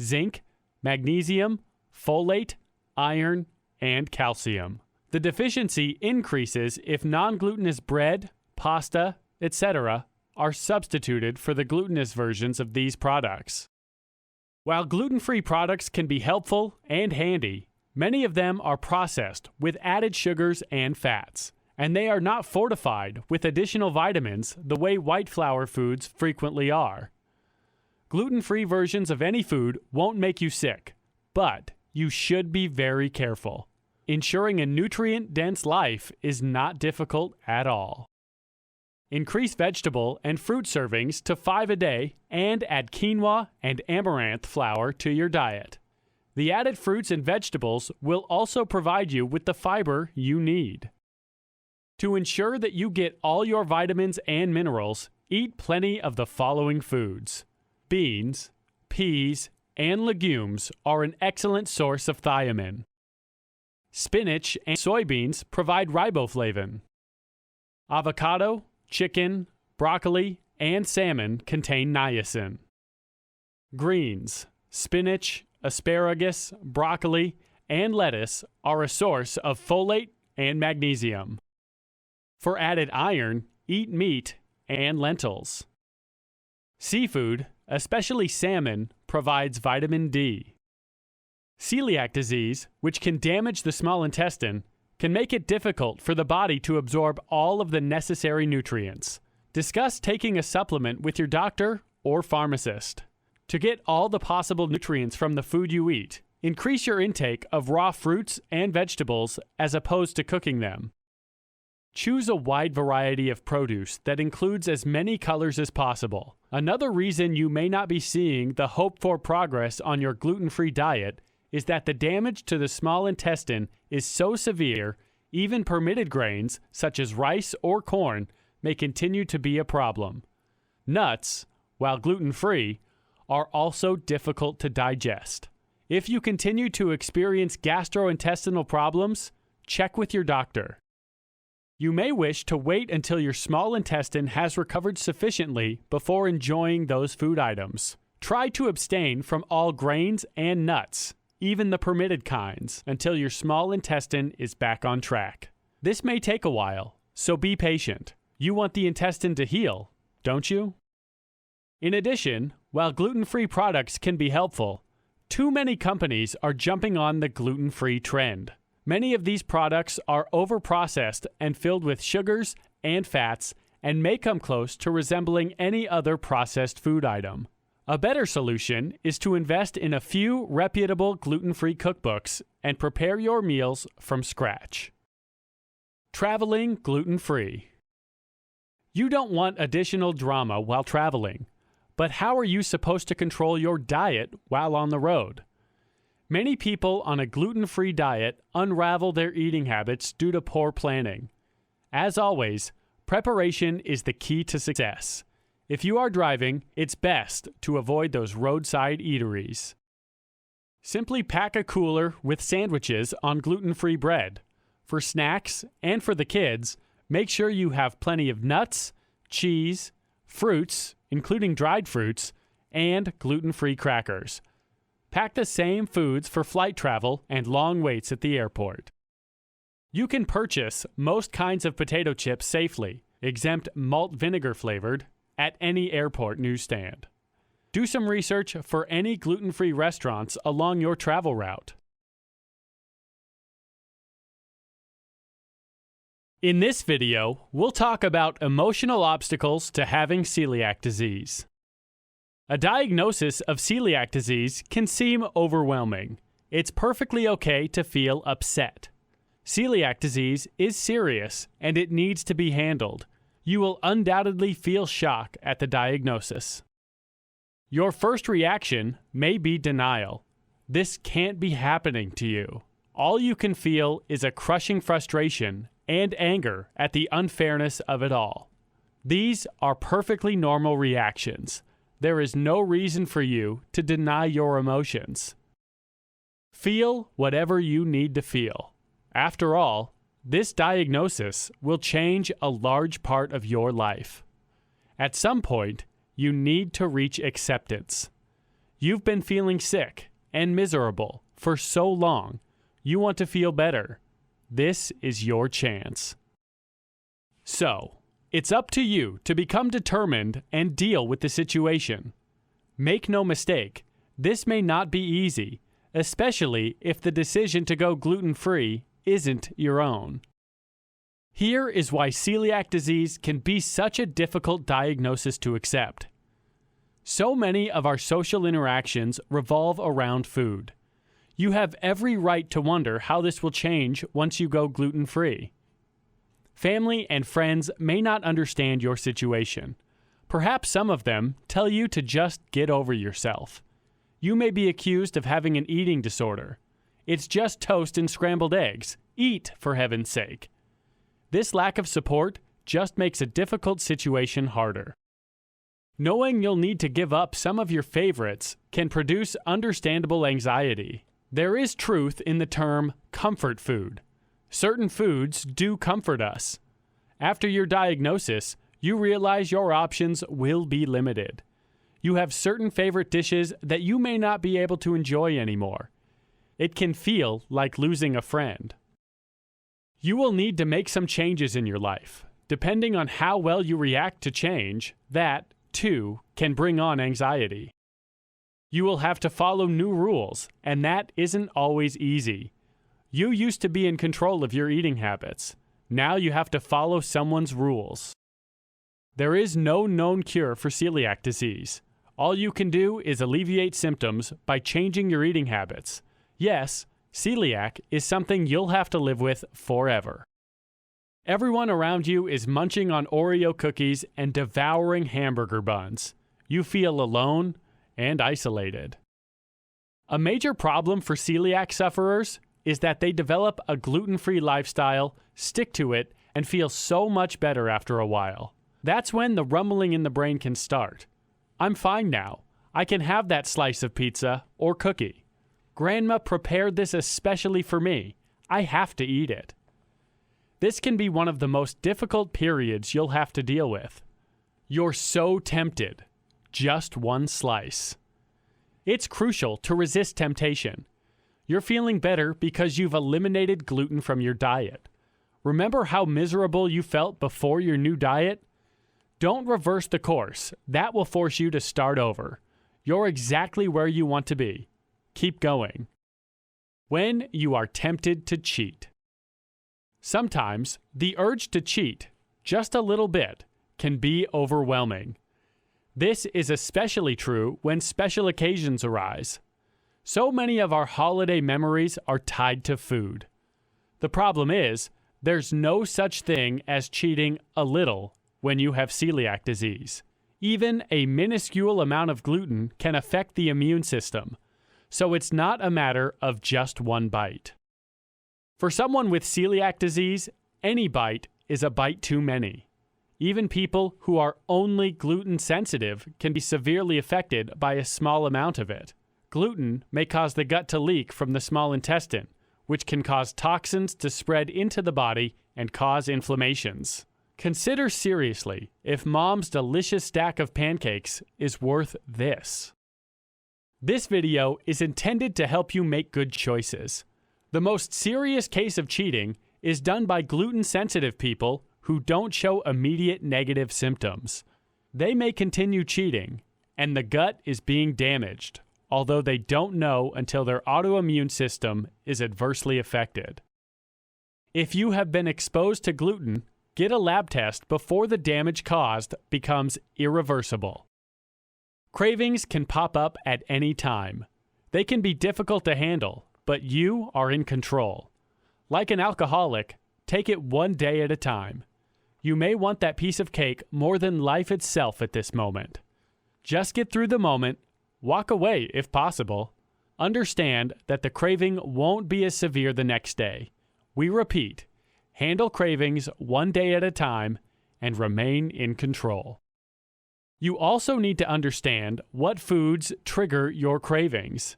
zinc, magnesium, folate, iron, and calcium. The deficiency increases if non-glutinous bread, pasta, etc. are substituted for the glutinous versions of these products. While gluten-free products can be helpful and handy, many of them are processed with added sugars and fats, and they are not fortified with additional vitamins the way white flour foods frequently are. Gluten-free versions of any food won't make you sick, but you should be very careful. Ensuring a nutrient-dense life is not difficult at all. Increase vegetable and fruit servings to 5 a day and add quinoa and amaranth flour to your diet. The added fruits and vegetables will also provide you with the fiber you need. To ensure that you get all your vitamins and minerals, eat plenty of the following foods. Beans, peas, and legumes are an excellent source of thiamine. Spinach and soybeans provide riboflavin. Avocado, chicken, broccoli, and salmon contain niacin. Greens, spinach, asparagus, broccoli, and lettuce are a source of folate and magnesium. For added iron, eat meat and lentils. Seafood, especially salmon, provides vitamin D. Celiac disease, which can damage the small intestine, can make it difficult for the body to absorb all of the necessary nutrients. Discuss taking a supplement with your doctor or pharmacist. To get all the possible nutrients from the food you eat, increase your intake of raw fruits and vegetables as opposed to cooking them. Choose a wide variety of produce that includes as many colors as possible. Another reason you may not be seeing the hoped-for progress on your gluten-free diet is that the damage to the small intestine is so severe, even permitted grains, such as rice or corn, may continue to be a problem. Nuts, while gluten-free, are also difficult to digest. If you continue to experience gastrointestinal problems, check with your doctor. You may wish to wait until your small intestine has recovered sufficiently before enjoying those food items. Try to abstain from all grains and nuts, even the permitted kinds, until your small intestine is back on track. This may take a while, so be patient. You want the intestine to heal, don't you? In addition, while gluten-free products can be helpful, too many companies are jumping on the gluten-free trend. Many of these products are over-processed and filled with sugars and fats and may come close to resembling any other processed food item. A better solution is to invest in a few reputable gluten-free cookbooks and prepare your meals from scratch. Traveling gluten-free. You don't want additional drama while traveling, but how are you supposed to control your diet while on the road? Many people on a gluten-free diet unravel their eating habits due to poor planning. As always, preparation is the key to success. If you are driving, it's best to avoid those roadside eateries. Simply pack a cooler with sandwiches on gluten-free bread. For snacks and for the kids, make sure you have plenty of nuts, cheese, fruits, including dried fruits, and gluten-free crackers. Pack the same foods for flight travel and long waits at the airport. You can purchase most kinds of potato chips safely, exempt malt vinegar flavored, at any airport newsstand. Do some research for any gluten-free restaurants along your travel route. In this video, we'll talk about emotional obstacles to having celiac disease. A diagnosis of celiac disease can seem overwhelming. It's perfectly okay to feel upset. Celiac disease is serious and it needs to be handled. You will undoubtedly feel shock at the diagnosis. Your first reaction may be denial. This can't be happening to you. All you can feel is a crushing frustration and anger at the unfairness of it all. These are perfectly normal reactions. There is no reason for you to deny your emotions. Feel whatever you need to feel. After all, this diagnosis will change a large part of your life. At some point, you need to reach acceptance. You've been feeling sick and miserable for so long. You want to feel better. This is your chance. So, it's up to you to become determined and deal with the situation. Make no mistake, this may not be easy, especially if the decision to go gluten-free isn't your own. Here is why celiac disease can be such a difficult diagnosis to accept. So many of our social interactions revolve around food. You have every right to wonder how this will change once you go gluten-free. Family and friends may not understand your situation. Perhaps some of them tell you to just get over yourself. You may be accused of having an eating disorder. It's just toast and scrambled eggs. Eat, for heaven's sake. This lack of support just makes a difficult situation harder. Knowing you'll need to give up some of your favorites can produce understandable anxiety. There is truth in the term comfort food. Certain foods do comfort us. After your diagnosis, you realize your options will be limited. You have certain favorite dishes that you may not be able to enjoy anymore. It can feel like losing a friend. You will need to make some changes in your life. Depending on how well you react to change, that, too, can bring on anxiety. You will have to follow new rules, and that isn't always easy. You used to be in control of your eating habits. Now you have to follow someone's rules. There is no known cure for celiac disease. All you can do is alleviate symptoms by changing your eating habits. Yes, celiac is something you'll have to live with forever. Everyone around you is munching on Oreo cookies and devouring hamburger buns. You feel alone and isolated. A major problem for celiac sufferers is that they develop a gluten-free lifestyle, stick to it, and feel so much better after a while. That's when the rumbling in the brain can start. I'm fine now. I can have that slice of pizza or cookie. Grandma prepared this especially for me. I have to eat it. This can be one of the most difficult periods you'll have to deal with. You're so tempted. Just one slice. It's crucial to resist temptation. You're feeling better because you've eliminated gluten from your diet. Remember how miserable you felt before your new diet? Don't reverse the course. That will force you to start over. You're exactly where you want to be. Keep going. When you are tempted to cheat. Sometimes the urge to cheat, just a little bit, can be overwhelming. This is especially true when special occasions arise. So many of our holiday memories are tied to food. The problem is, there's no such thing as cheating a little when you have celiac disease. Even a minuscule amount of gluten can affect the immune system, so it's not a matter of just one bite. For someone with celiac disease, any bite is a bite too many. Even people who are only gluten sensitive can be severely affected by a small amount of it. Gluten may cause the gut to leak from the small intestine, which can cause toxins to spread into the body and cause inflammations. Consider seriously if Mom's delicious stack of pancakes is worth this. This video is intended to help you make good choices. The most serious case of cheating is done by gluten-sensitive people who don't show immediate negative symptoms. They may continue cheating, and the gut is being damaged, although they don't know until their autoimmune system is adversely affected. If you have been exposed to gluten, get a lab test before the damage caused becomes irreversible. Cravings can pop up at any time. They can be difficult to handle, but you are in control. Like an alcoholic, take it one day at a time. You may want that piece of cake more than life itself at this moment. Just get through the moment, walk away if possible. Understand that the craving won't be as severe the next day. We repeat, handle cravings one day at a time and remain in control. You also need to understand what foods trigger your cravings.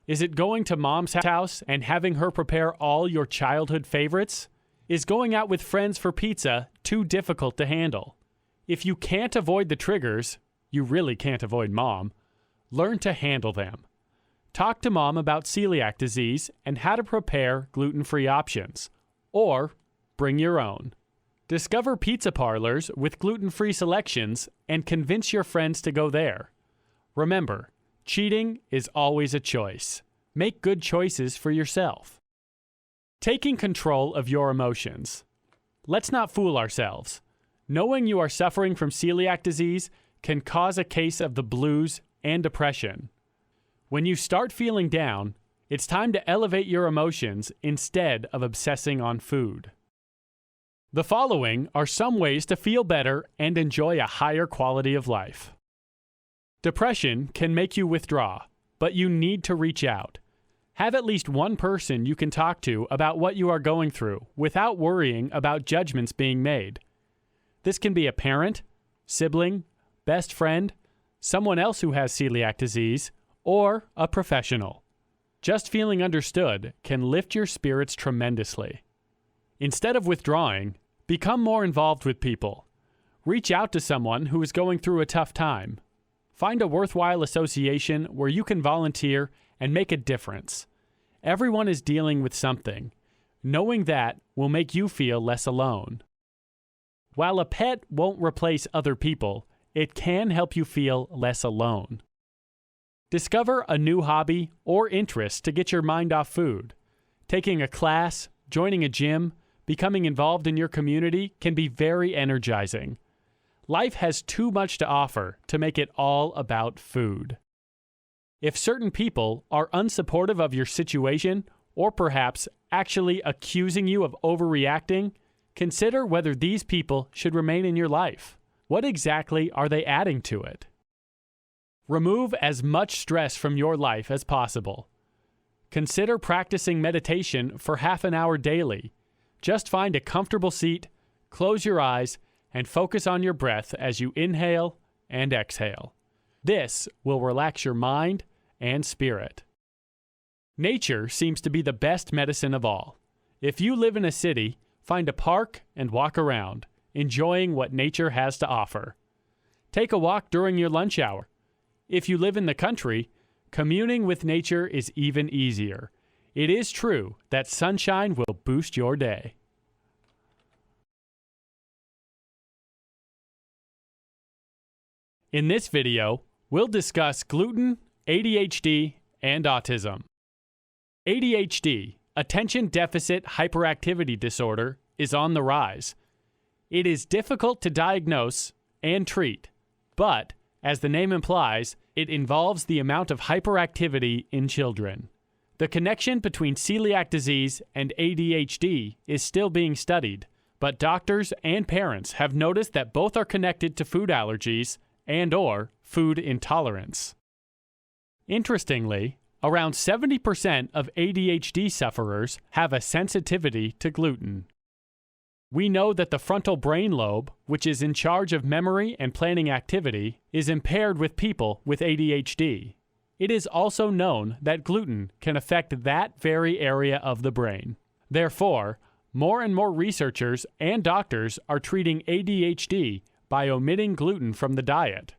Is it going to Mom's house and having her prepare all your childhood favorites? Is going out with friends for pizza too difficult to handle? If you can't avoid the triggers, you really can't avoid mom. Learn to handle them. Talk to mom about celiac disease and how to prepare gluten-free options. Or bring your own. Discover pizza parlors with gluten-free selections and convince your friends to go there. Remember, cheating is always a choice. Make good choices for yourself. Taking control of your emotions. Let's not fool ourselves. Knowing you are suffering from celiac disease can cause a case of the blues and depression. When you start feeling down, it's time to elevate your emotions instead of obsessing on food. The following are some ways to feel better and enjoy a higher quality of life. Depression can make you withdraw, but you need to reach out. Have at least one person you can talk to about what you are going through without worrying about judgments being made. This can be a parent, sibling, best friend, someone else who has celiac disease, or a professional. Just feeling understood can lift your spirits tremendously. Instead of withdrawing, become more involved with people. Reach out to someone who is going through a tough time. Find a worthwhile association where you can volunteer and make a difference. Everyone is dealing with something. Knowing that will make you feel less alone. While a pet won't replace other people, it can help you feel less alone. Discover a new hobby or interest to get your mind off food. Taking a class, joining a gym, becoming involved in your community can be very energizing. Life has too much to offer to make it all about food. If certain people are unsupportive of your situation, or perhaps actually accusing you of overreacting, consider whether these people should remain in your life. What exactly are they adding to it? Remove as much stress from your life as possible. Consider practicing meditation for half an hour daily. Just find a comfortable seat, close your eyes, and focus on your breath as you inhale and exhale. This will relax your mind and spirit. Nature seems to be the best medicine of all. If you live in a city, find a park and walk around, enjoying what nature has to offer. Take a walk during your lunch hour. If you live in the country, communing with nature is even easier. It is true that sunshine will boost your day. In this video, we'll discuss gluten, ADHD, and autism. ADHD, Attention Deficit Hyperactivity Disorder, is on the rise. It is difficult to diagnose and treat, but, as the name implies, it involves the amount of hyperactivity in children. The connection between celiac disease and ADHD is still being studied, but doctors and parents have noticed that both are connected to food allergies and/or food intolerance. Interestingly, around 70% of ADHD sufferers have a sensitivity to gluten. We know that the frontal brain lobe, which is in charge of memory and planning activity, is impaired with people with ADHD. It is also known that gluten can affect that very area of the brain. Therefore, more and more researchers and doctors are treating ADHD by omitting gluten from the diet.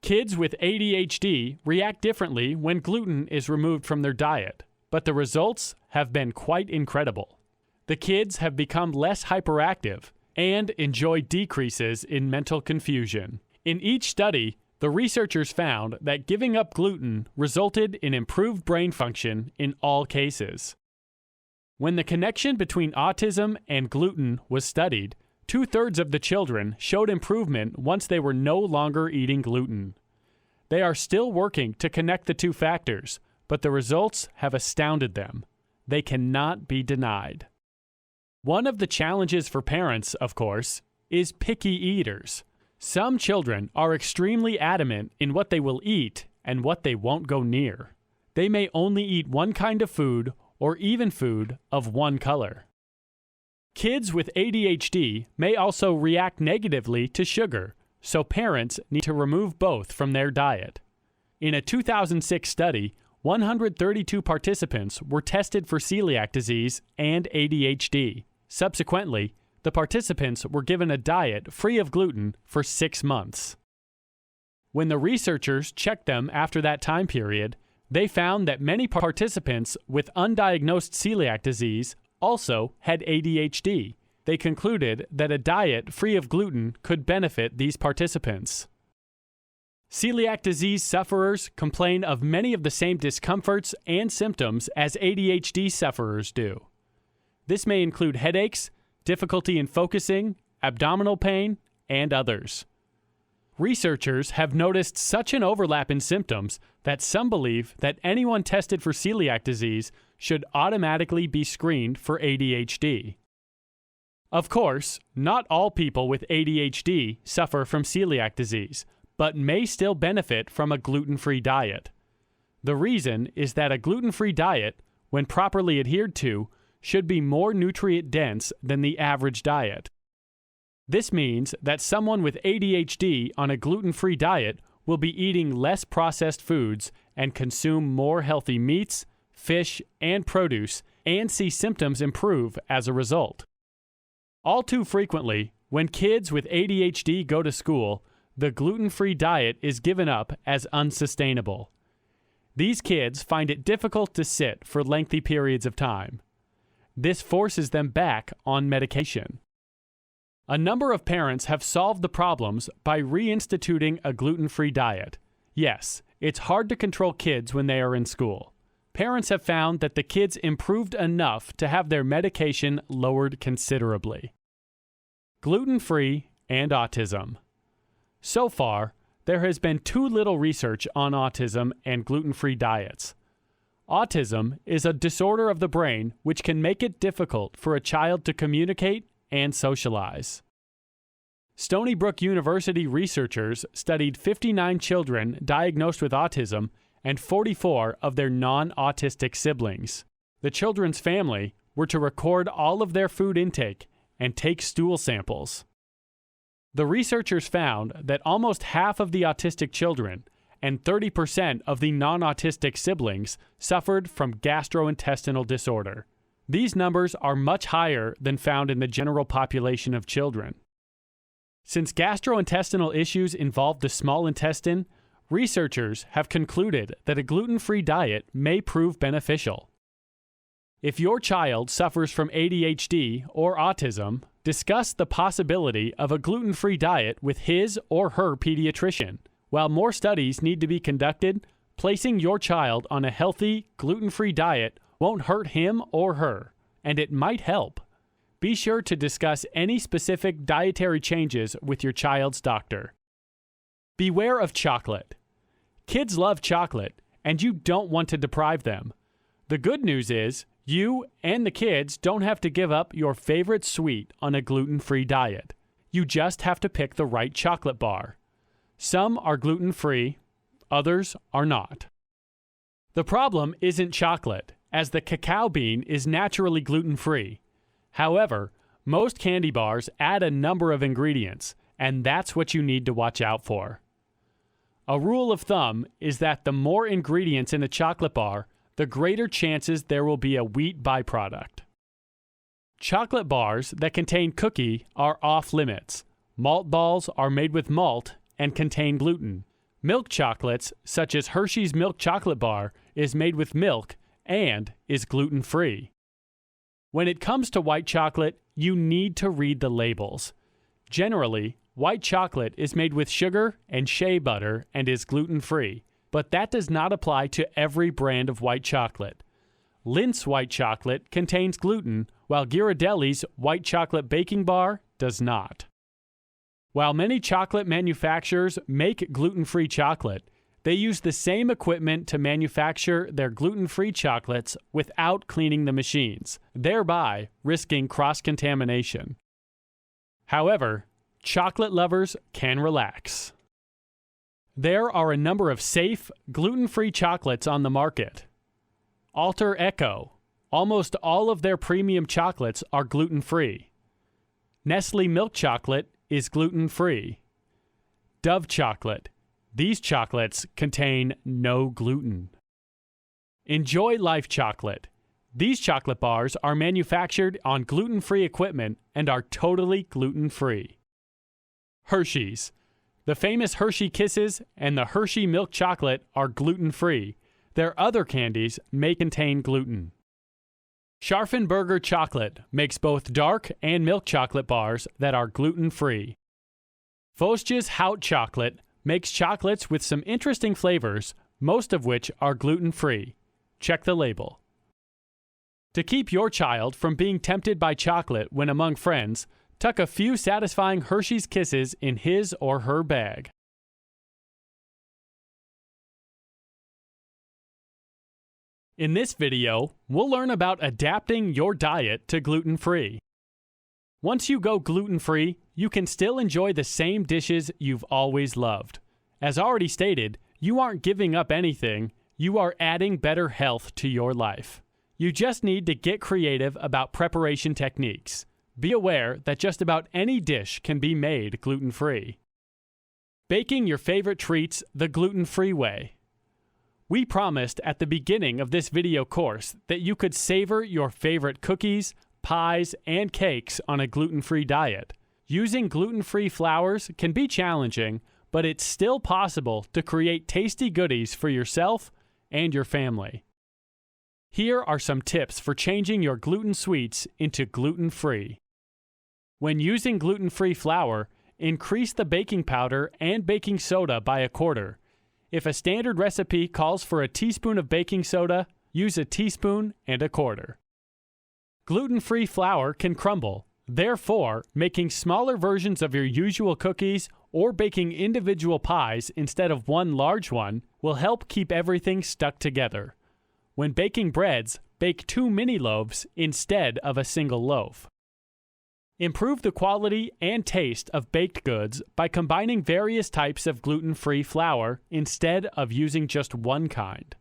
Kids with ADHD react differently when gluten is removed from their diet, but the results have been quite incredible. The kids have become less hyperactive and enjoy decreases in mental confusion. In each study, the researchers found that giving up gluten resulted in improved brain function in all cases. When the connection between autism and gluten was studied, 2/3 of the children showed improvement once they were no longer eating gluten. They are still working to connect the two factors, but the results have astounded them. They cannot be denied. One of the challenges for parents, of course, is picky eaters. Some children are extremely adamant in what they will eat and what they won't go near. They may only eat one kind of food or even food of one color. Kids with ADHD may also react negatively to sugar, so parents need to remove both from their diet. In a 2006 study, 132 participants were tested for celiac disease and ADHD. Subsequently, The participants were given a diet free of gluten for 6 months. When the researchers checked them after that time period, they found that many participants with undiagnosed celiac disease also had ADHD. They concluded that a diet free of gluten could benefit these participants. Celiac disease sufferers complain of many of the same discomforts and symptoms as ADHD sufferers do. This may include headaches, difficulty in focusing, abdominal pain, and others. Researchers have noticed such an overlap in symptoms that some believe that anyone tested for celiac disease should automatically be screened for ADHD. Of course, not all people with ADHD suffer from celiac disease, but may still benefit from a gluten-free diet. The reason is that a gluten-free diet, when properly adhered to, should be more nutrient-dense than the average diet. This means that someone with ADHD on a gluten-free diet will be eating less processed foods and consume more healthy meats, fish, and produce, and see symptoms improve as a result. All too frequently, when kids with ADHD go to school, the gluten-free diet is given up as unsustainable. These kids find it difficult to sit for lengthy periods of time. This forces them back on medication. A number of parents have solved the problems by reinstituting a gluten-free diet. Yes, it's hard to control kids when they are in school. Parents have found that the kids improved enough to have their medication lowered considerably. Gluten-free and autism. So far, there has been too little research on autism and gluten-free diets. Autism is a disorder of the brain which can make it difficult for a child to communicate and socialize. Stony Brook University researchers studied 59 children diagnosed with autism and 44 of their non-autistic siblings. The children's family were to record all of their food intake and take stool samples. The researchers found that almost half of the autistic children and 30% of the non-autistic siblings suffered from gastrointestinal disorder. These numbers are much higher than found in the general population of children. Since gastrointestinal issues involve the small intestine, researchers have concluded that a gluten-free diet may prove beneficial. If your child suffers from ADHD or autism, discuss the possibility of a gluten-free diet with his or her pediatrician. While more studies need to be conducted, placing your child on a healthy, gluten-free diet won't hurt him or her, and it might help. Be sure to discuss any specific dietary changes with your child's doctor. Beware of chocolate. Kids love chocolate, and you don't want to deprive them. The good news is, you and the kids don't have to give up your favorite sweet on a gluten-free diet. You just have to pick the right chocolate bar. Some are gluten-free, others are not. The problem isn't chocolate, as the cacao bean is naturally gluten-free. However, most candy bars add a number of ingredients, and that's what you need to watch out for. A rule of thumb is that the more ingredients in a chocolate bar, the greater chances there will be a wheat byproduct. Chocolate bars that contain cookie are off limits. Malt balls are made with malt and contain gluten. Milk chocolates, such as Hershey's Milk Chocolate Bar, is made with milk and is gluten-free. When it comes to white chocolate, you need to read the labels. Generally, white chocolate is made with sugar and shea butter and is gluten-free, but that does not apply to every brand of white chocolate. Lindt's white chocolate contains gluten, while Ghirardelli's white chocolate baking bar does not. While many chocolate manufacturers make gluten-free chocolate, they use the same equipment to manufacture their gluten-free chocolates without cleaning the machines, thereby risking cross-contamination. However, chocolate lovers can relax. There are a number of safe, gluten-free chocolates on the market. Alter Echo. Almost all of their premium chocolates are gluten-free. Nestle Milk Chocolate is gluten-free. Dove Chocolate. These chocolates contain no gluten. Enjoy Life Chocolate. These chocolate bars are manufactured on gluten-free equipment and are totally gluten-free. Hershey's. The famous Hershey Kisses and the Hershey Milk Chocolate are gluten-free. Their other candies may contain gluten. Scharfenberger Chocolate makes both dark and milk chocolate bars that are gluten-free. Voss's Hout Chocolate makes chocolates with some interesting flavors, most of which are gluten-free. Check the label. To keep your child from being tempted by chocolate when among friends, tuck a few satisfying Hershey's Kisses in his or her bag. In this video, we'll learn about adapting your diet to gluten-free. Once you go gluten-free, you can still enjoy the same dishes you've always loved. As already stated, you aren't giving up anything, you are adding better health to your life. You just need to get creative about preparation techniques. Be aware that just about any dish can be made gluten-free. Baking your favorite treats the gluten-free way. We promised at the beginning of this video course that you could savor your favorite cookies, pies, and cakes on a gluten-free diet. Using gluten-free flours can be challenging, but it's still possible to create tasty goodies for yourself and your family. Here are some tips for changing your gluten sweets into gluten-free. When using gluten-free flour, increase the baking powder and baking soda by a quarter. If a standard recipe calls for a teaspoon of baking soda, use a teaspoon and a quarter. Gluten-free flour can crumble. Therefore, making smaller versions of your usual cookies or baking individual pies instead of one large one will help keep everything stuck together. When baking breads, bake 2 mini loaves instead of a single loaf. Improve the quality and taste of baked goods by combining various types of gluten-free flour instead of using just one kind.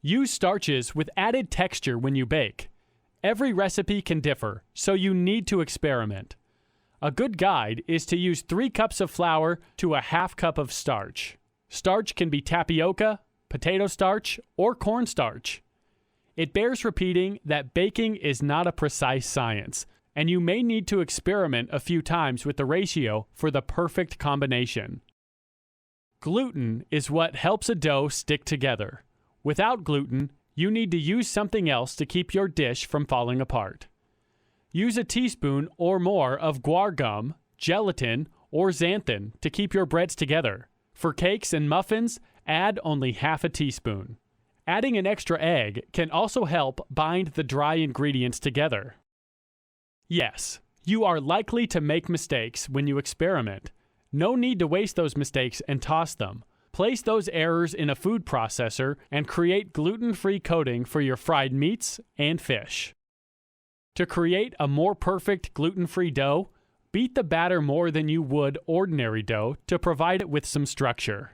Use starches with added texture when you bake. Every recipe can differ, so you need to experiment. A good guide is to use 3 cups of flour to a half cup of starch. Starch can be tapioca, potato starch, or cornstarch. It bears repeating that baking is not a precise science, and you may need to experiment a few times with the ratio for the perfect combination. Gluten is what helps a dough stick together. Without gluten, you need to use something else to keep your dish from falling apart. Use a teaspoon or more of guar gum, gelatin, or xanthan to keep your breads together. For cakes and muffins, add only half a teaspoon. Adding an extra egg can also help bind the dry ingredients together. Yes, you are likely to make mistakes when you experiment. No need to waste those mistakes and toss them. Place those errors in a food processor and create gluten-free coating for your fried meats and fish. To create a more perfect gluten-free dough, beat the batter more than you would ordinary dough to provide it with some structure.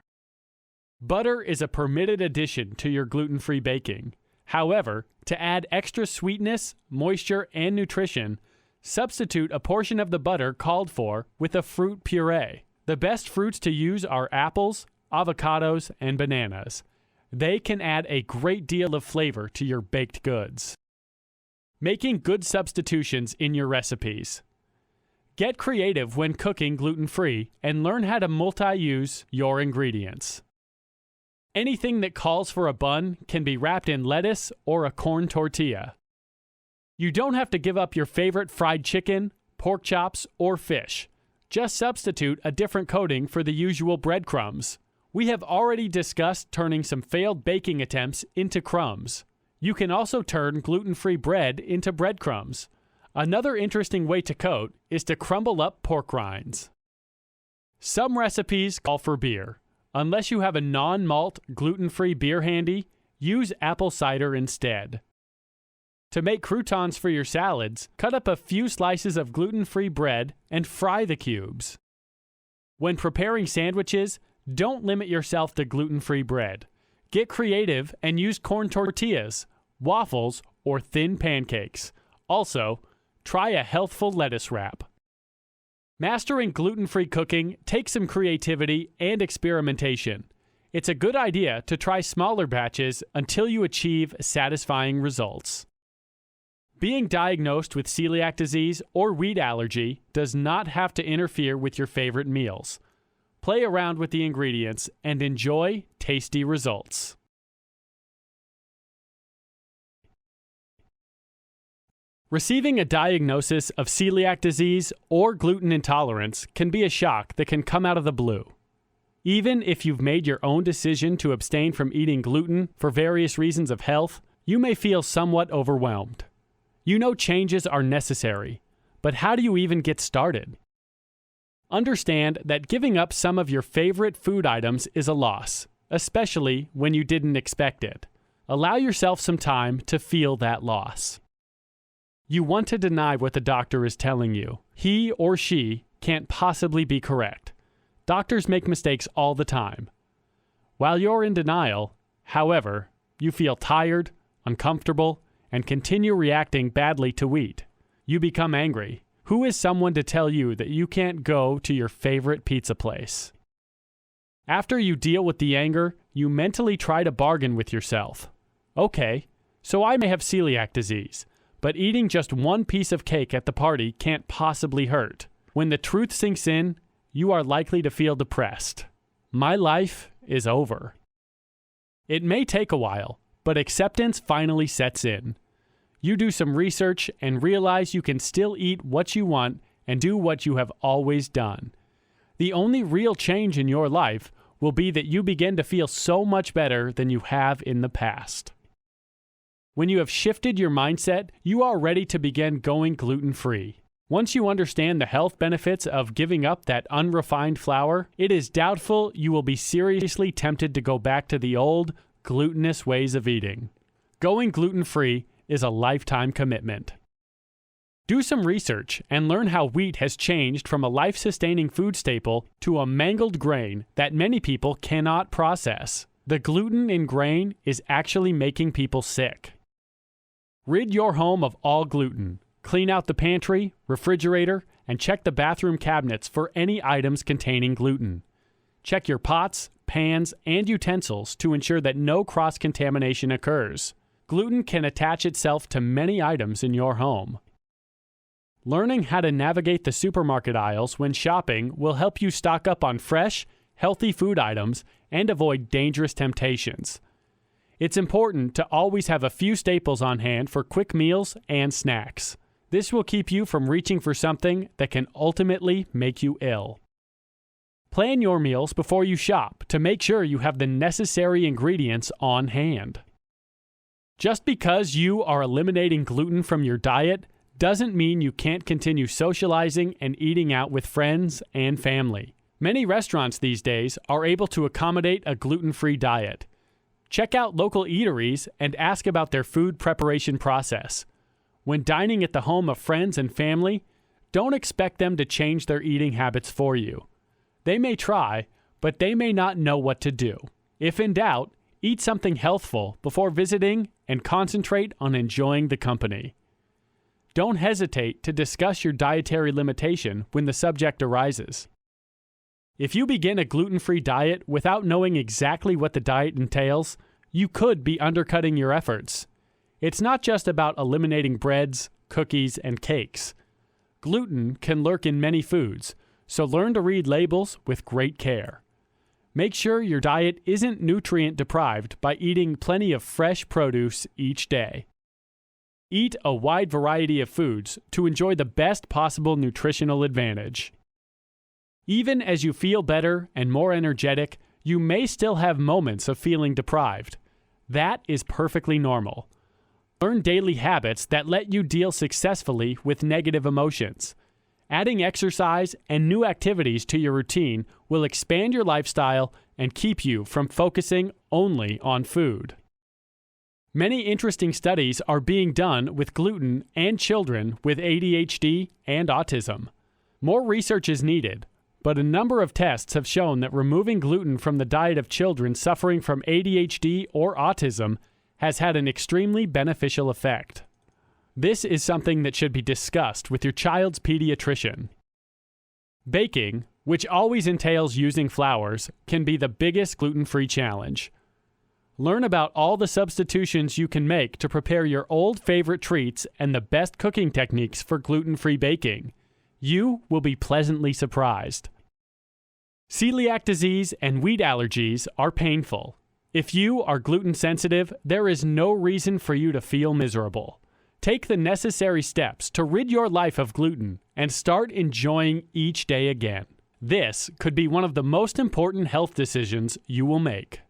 Butter is a permitted addition to your gluten-free baking. However, to add extra sweetness, moisture, and nutrition, substitute a portion of the butter called for with a fruit puree. The best fruits to use are apples, avocados, and bananas. They can add a great deal of flavor to your baked goods. Making good substitutions in your recipes. Get creative when cooking gluten-free and learn how to multi-use your ingredients. Anything that calls for a bun can be wrapped in lettuce or a corn tortilla. You don't have to give up your favorite fried chicken, pork chops, or fish. Just substitute a different coating for the usual breadcrumbs. We have already discussed turning some failed baking attempts into crumbs. You can also turn gluten-free bread into breadcrumbs. Another interesting way to coat is to crumble up pork rinds. Some recipes call for beer. Unless you have a non-malt gluten-free beer handy, use apple cider instead. To make croutons for your salads, cut up a few slices of gluten-free bread and fry the cubes. When preparing sandwiches, don't limit yourself to gluten-free bread. Get creative and use corn tortillas, waffles, or thin pancakes. Also, try a healthful lettuce wrap. Mastering gluten-free cooking takes some creativity and experimentation. It's a good idea to try smaller batches until you achieve satisfying results. Being diagnosed with celiac disease or wheat allergy does not have to interfere with your favorite meals. Play around with the ingredients and enjoy tasty results. Receiving a diagnosis of celiac disease or gluten intolerance can be a shock that can come out of the blue. Even if you've made your own decision to abstain from eating gluten for various reasons of health, you may feel somewhat overwhelmed. You know changes are necessary, but how do you even get started? Understand that giving up some of your favorite food items is a loss, especially when you didn't expect it. Allow yourself some time to feel that loss. You want to deny what the doctor is telling you. He or she can't possibly be correct. Doctors make mistakes all the time. While you're in denial, however, you feel tired, uncomfortable, and continue reacting badly to wheat. You become angry. Who is someone to tell you that you can't go to your favorite pizza place? After you deal with the anger, you mentally try to bargain with yourself. Okay, so I may have celiac disease, but eating just one piece of cake at the party can't possibly hurt. When the truth sinks in, you are likely to feel depressed. My life is over. It may take a while, but acceptance finally sets in. You do some research and realize you can still eat what you want and do what you have always done. The only real change in your life will be that you begin to feel so much better than you have in the past. When you have shifted your mindset, you are ready to begin going gluten-free. Once you understand the health benefits of giving up that unrefined flour, it is doubtful you will be seriously tempted to go back to the old, glutinous ways of eating. Going gluten-free is a lifetime commitment. Do some research and learn how wheat has changed from a life-sustaining food staple to a mangled grain that many people cannot process. The gluten in grain is actually making people sick. Rid your home of all gluten. Clean out the pantry, refrigerator, and check the bathroom cabinets for any items containing gluten. Check your pots, pans, and utensils to ensure that no cross-contamination occurs. Gluten can attach itself to many items in your home. Learning how to navigate the supermarket aisles when shopping will help you stock up on fresh, healthy food items and avoid dangerous temptations. It's important to always have a few staples on hand for quick meals and snacks. This will keep you from reaching for something that can ultimately make you ill. Plan your meals before you shop to make sure you have the necessary ingredients on hand. Just because you are eliminating gluten from your diet doesn't mean you can't continue socializing and eating out with friends and family. Many restaurants these days are able to accommodate a gluten-free diet. Check out local eateries and ask about their food preparation process. When dining at the home of friends and family, don't expect them to change their eating habits for you. They may try, but they may not know what to do. If in doubt, eat something healthful before visiting and concentrate on enjoying the company. Don't hesitate to discuss your dietary limitation when the subject arises. If you begin a gluten-free diet without knowing exactly what the diet entails, you could be undercutting your efforts. It's not just about eliminating breads, cookies, and cakes. Gluten can lurk in many foods, so learn to read labels with great care. Make sure your diet isn't nutrient deprived by eating plenty of fresh produce each day. Eat a wide variety of foods to enjoy the best possible nutritional advantage. Even as you feel better and more energetic, you may still have moments of feeling deprived. That is perfectly normal. Learn daily habits that let you deal successfully with negative emotions. Adding exercise and new activities to your routine will expand your lifestyle and keep you from focusing only on food. Many interesting studies are being done with gluten and children with ADHD and autism. More research is needed, but a number of tests have shown that removing gluten from the diet of children suffering from ADHD or autism has had an extremely beneficial effect. This is something that should be discussed with your child's pediatrician. Baking, which always entails using flours, can be the biggest gluten-free challenge. Learn about all the substitutions you can make to prepare your old favorite treats and the best cooking techniques for gluten-free baking. You will be pleasantly surprised. Celiac disease and wheat allergies are painful. If you are gluten sensitive, there is no reason for you to feel miserable. Take the necessary steps to rid your life of gluten and start enjoying each day again. This could be one of the most important health decisions you will make.